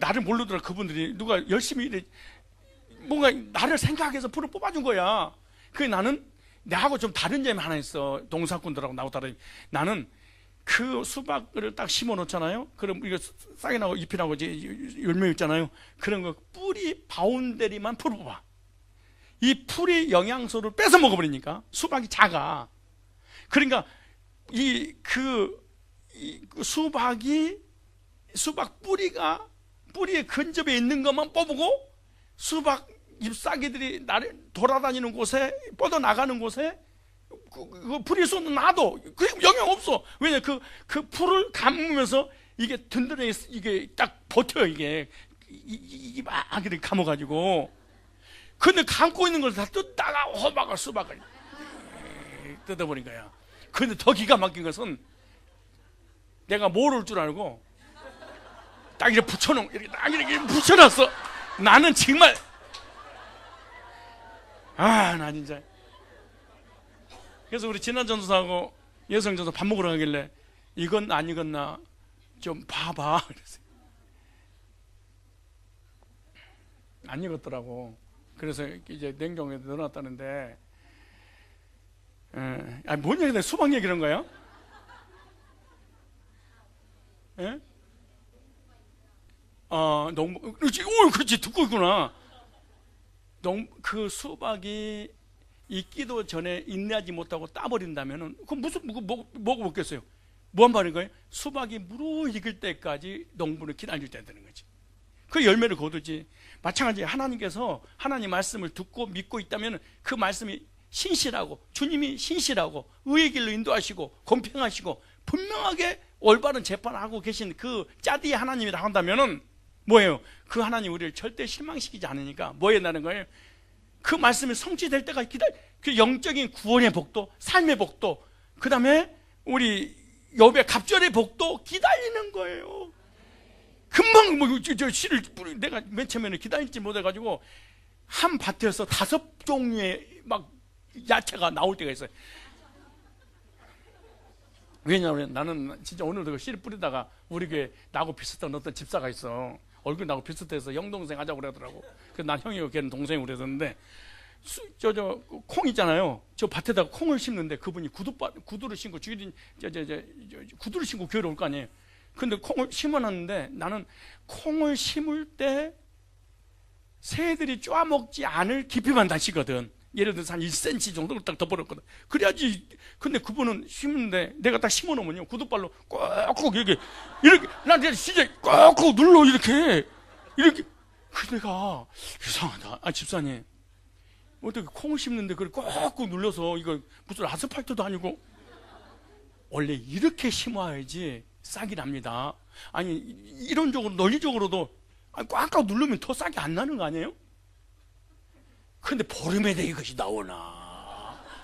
나를 모르더라, 그분들이. 누가 열심히 뭔가 나를 생각해서 풀을 뽑아준 거야. 나는, 나하고 좀 다른 점이 하나 있어. 동사꾼들하고 나하고 다른. 나는 그 수박을 딱 심어 놓잖아요. 그럼 이거 싹이 나고 잎이 나고 이제 열매 있잖아요. 그런 거 뿌리 바운더리만 풀을 뽑아. 이 풀이 영양소를 뺏어 먹어버리니까 수박이 작아. 그러니까 수박 뿌리의 근접에 있는 것만 뽑고, 수박 잎사귀들이 돌아다니는 곳에, 뻗어나가는 곳에 그 풀이 쏟는 놔도 그 영향 없어. 왜냐, 그 풀을 감으면서 이게 든든하게 이게 딱 버텨요. 이게 막 이렇게 감아가지고. 근데 감고 있는 걸 다 뜯다가 호박을 수박을 뜯어버린 거야. 근데 더 기가 막힌 것은, 내가 모를 줄 알고 딱 이렇게 이렇게 딱 이렇게 붙여놨어. 나는 정말, 나 진짜. 그래서 우리 진한 전도사하고 여성 전도사 밥 먹으러 가길래, 이건 안 익었나 좀 봐봐. 그랬어요. 안 익었더라고. 그래서 이제 냉장고에 넣어놨다는데, 뭔 얘기인데 수박 얘기를 한 거야? 예? 그렇지, 듣고 있구나. 그 수박이 익기도 전에 인내하지 못하고 따버린다면은, 그럼 무슨, 먹어보겠어요? 뭐 한 말인 거예요? 수박이 무르익을 때까지 농부는 기다릴 때 되는 거지. 그 열매를 거두지. 마찬가지, 하나님께서 하나님 말씀을 듣고 믿고 있다면 그 말씀이 신실하고, 주님이 신실하고 의의 길로 인도하시고 공평하시고 분명하게 올바른 재판을 하고 계신 그 짜디의 하나님이라 한다면은 뭐예요? 그 하나님 우리를 절대 실망시키지 않으니까 뭐 해야 되는 거예요? 그 말씀이 성취될 때까지 그 영적인 구원의 복도, 삶의 복도, 그 다음에 우리 욥의 갑절의 복도 기다리는 거예요. 금방 씨를 내가 맨 처음에는 기다리지 못해가지고 한 밭에서 5종류의 막 야채가 나올 때가 있어요. 왜냐하면 나는 진짜 오늘도 씨를 뿌리다가 우리 교회 나하고 비슷한 어떤 집사가 있어. 얼굴 나하고 비슷해서 영동생 하자고 그러더라고. 그래서 난 형이고 걔는 동생이고 그랬었는데, 콩 있잖아요. 저 밭에다가 콩을 심는데 그분이 구두를 신고 구두를 신고 교회로 올 거 아니에요. 근데 콩을 심어놨는데, 나는 콩을 심을 때 새들이 쪼아먹지 않을 깊이만 다시거든. 예를 들어서 한 1cm 정도를 딱 덮어놓거든. 그래야지. 근데 그분은 심는데 내가 딱 심어놓으면요, 구두발로 꾹꾹 이렇게 난 진짜 꾹꾹 눌러 이렇게. 그 내가 이상하다. 집사님, 어떻게 콩을 심는데 그걸 꾹꾹 눌러서, 이거 무슨 아스팔트도 아니고. 원래 이렇게 심어야지 싹이 납니다. 아니, 이론적으로 논리적으로도 꽉꽉 누르면 더 싹이 안 나는 거 아니에요? 근데 보름에 대해 이것이 나오나?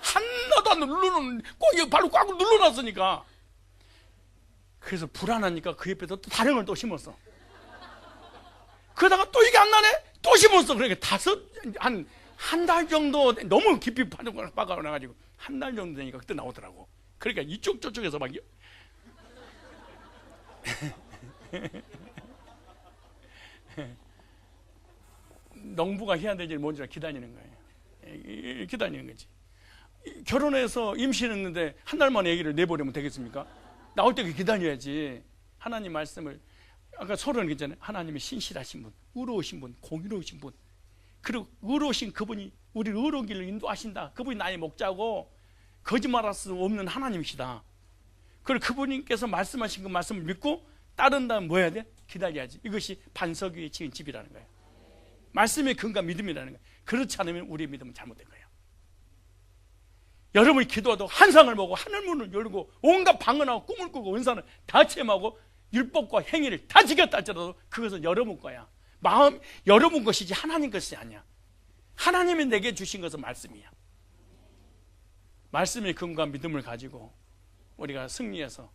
하나도 안 누르는, 꼭 발로 꽉 눌러놨으니까. 그래서 불안하니까 그 옆에다 또 다른 걸 또 심었어. 그러다가 또 이게 안 나네? 또 심었어. 그러니까 한 달 정도, 너무 깊이 박아놔가지고 한 달 정도 되니까 그때 나오더라고. 그러니까 이쪽 저쪽에서 막 농부가 해야 될 일 뭔지 기다리는 거예요. 기다리는 거지. 결혼해서 임신했는데 한 달 만에 아기를 내버리면 되겠습니까? 나올 때까지 기다려야지. 하나님 말씀을, 아까 서론은 괜찮아요. 하나님이 신실하신 분, 의로우신 분, 공의로우신 분, 그리고 의로우신 그분이 우리를 의로운 길로 인도하신다. 그분이 나의 목자고 거짓말할 수 없는 하나님이시다. 그리고 그분께서 말씀하신 그 말씀을 믿고 따른다면 뭐 해야 돼? 기다려야지. 이것이 반석 위에 지은 집이라는 거예요. 말씀의 근거가 믿음이라는 거예요. 그렇지 않으면 우리의 믿음은 잘못된 거예요. 여러분이 기도하도 환상을 보고 하늘문을 열고 온갖 방언하고 꿈을 꾸고 은사를 다 체험하고 율법과 행위를 다 지켰다 할지라도 그것은 여러분 거야. 마음 여러분 것이지 하나님 것이 아니야. 하나님이 내게 주신 것은 말씀이야. 말씀의 근거와 믿음을 가지고 우리가 승리해서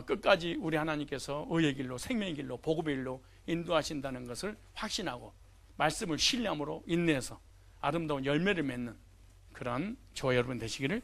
끝까지 우리 하나님께서 의의 길로, 생명의 길로, 복음의 길로 인도하신다는 것을 확신하고 말씀을 신뢰함으로 인내해서 아름다운 열매를 맺는 그런 저와 여러분 되시기를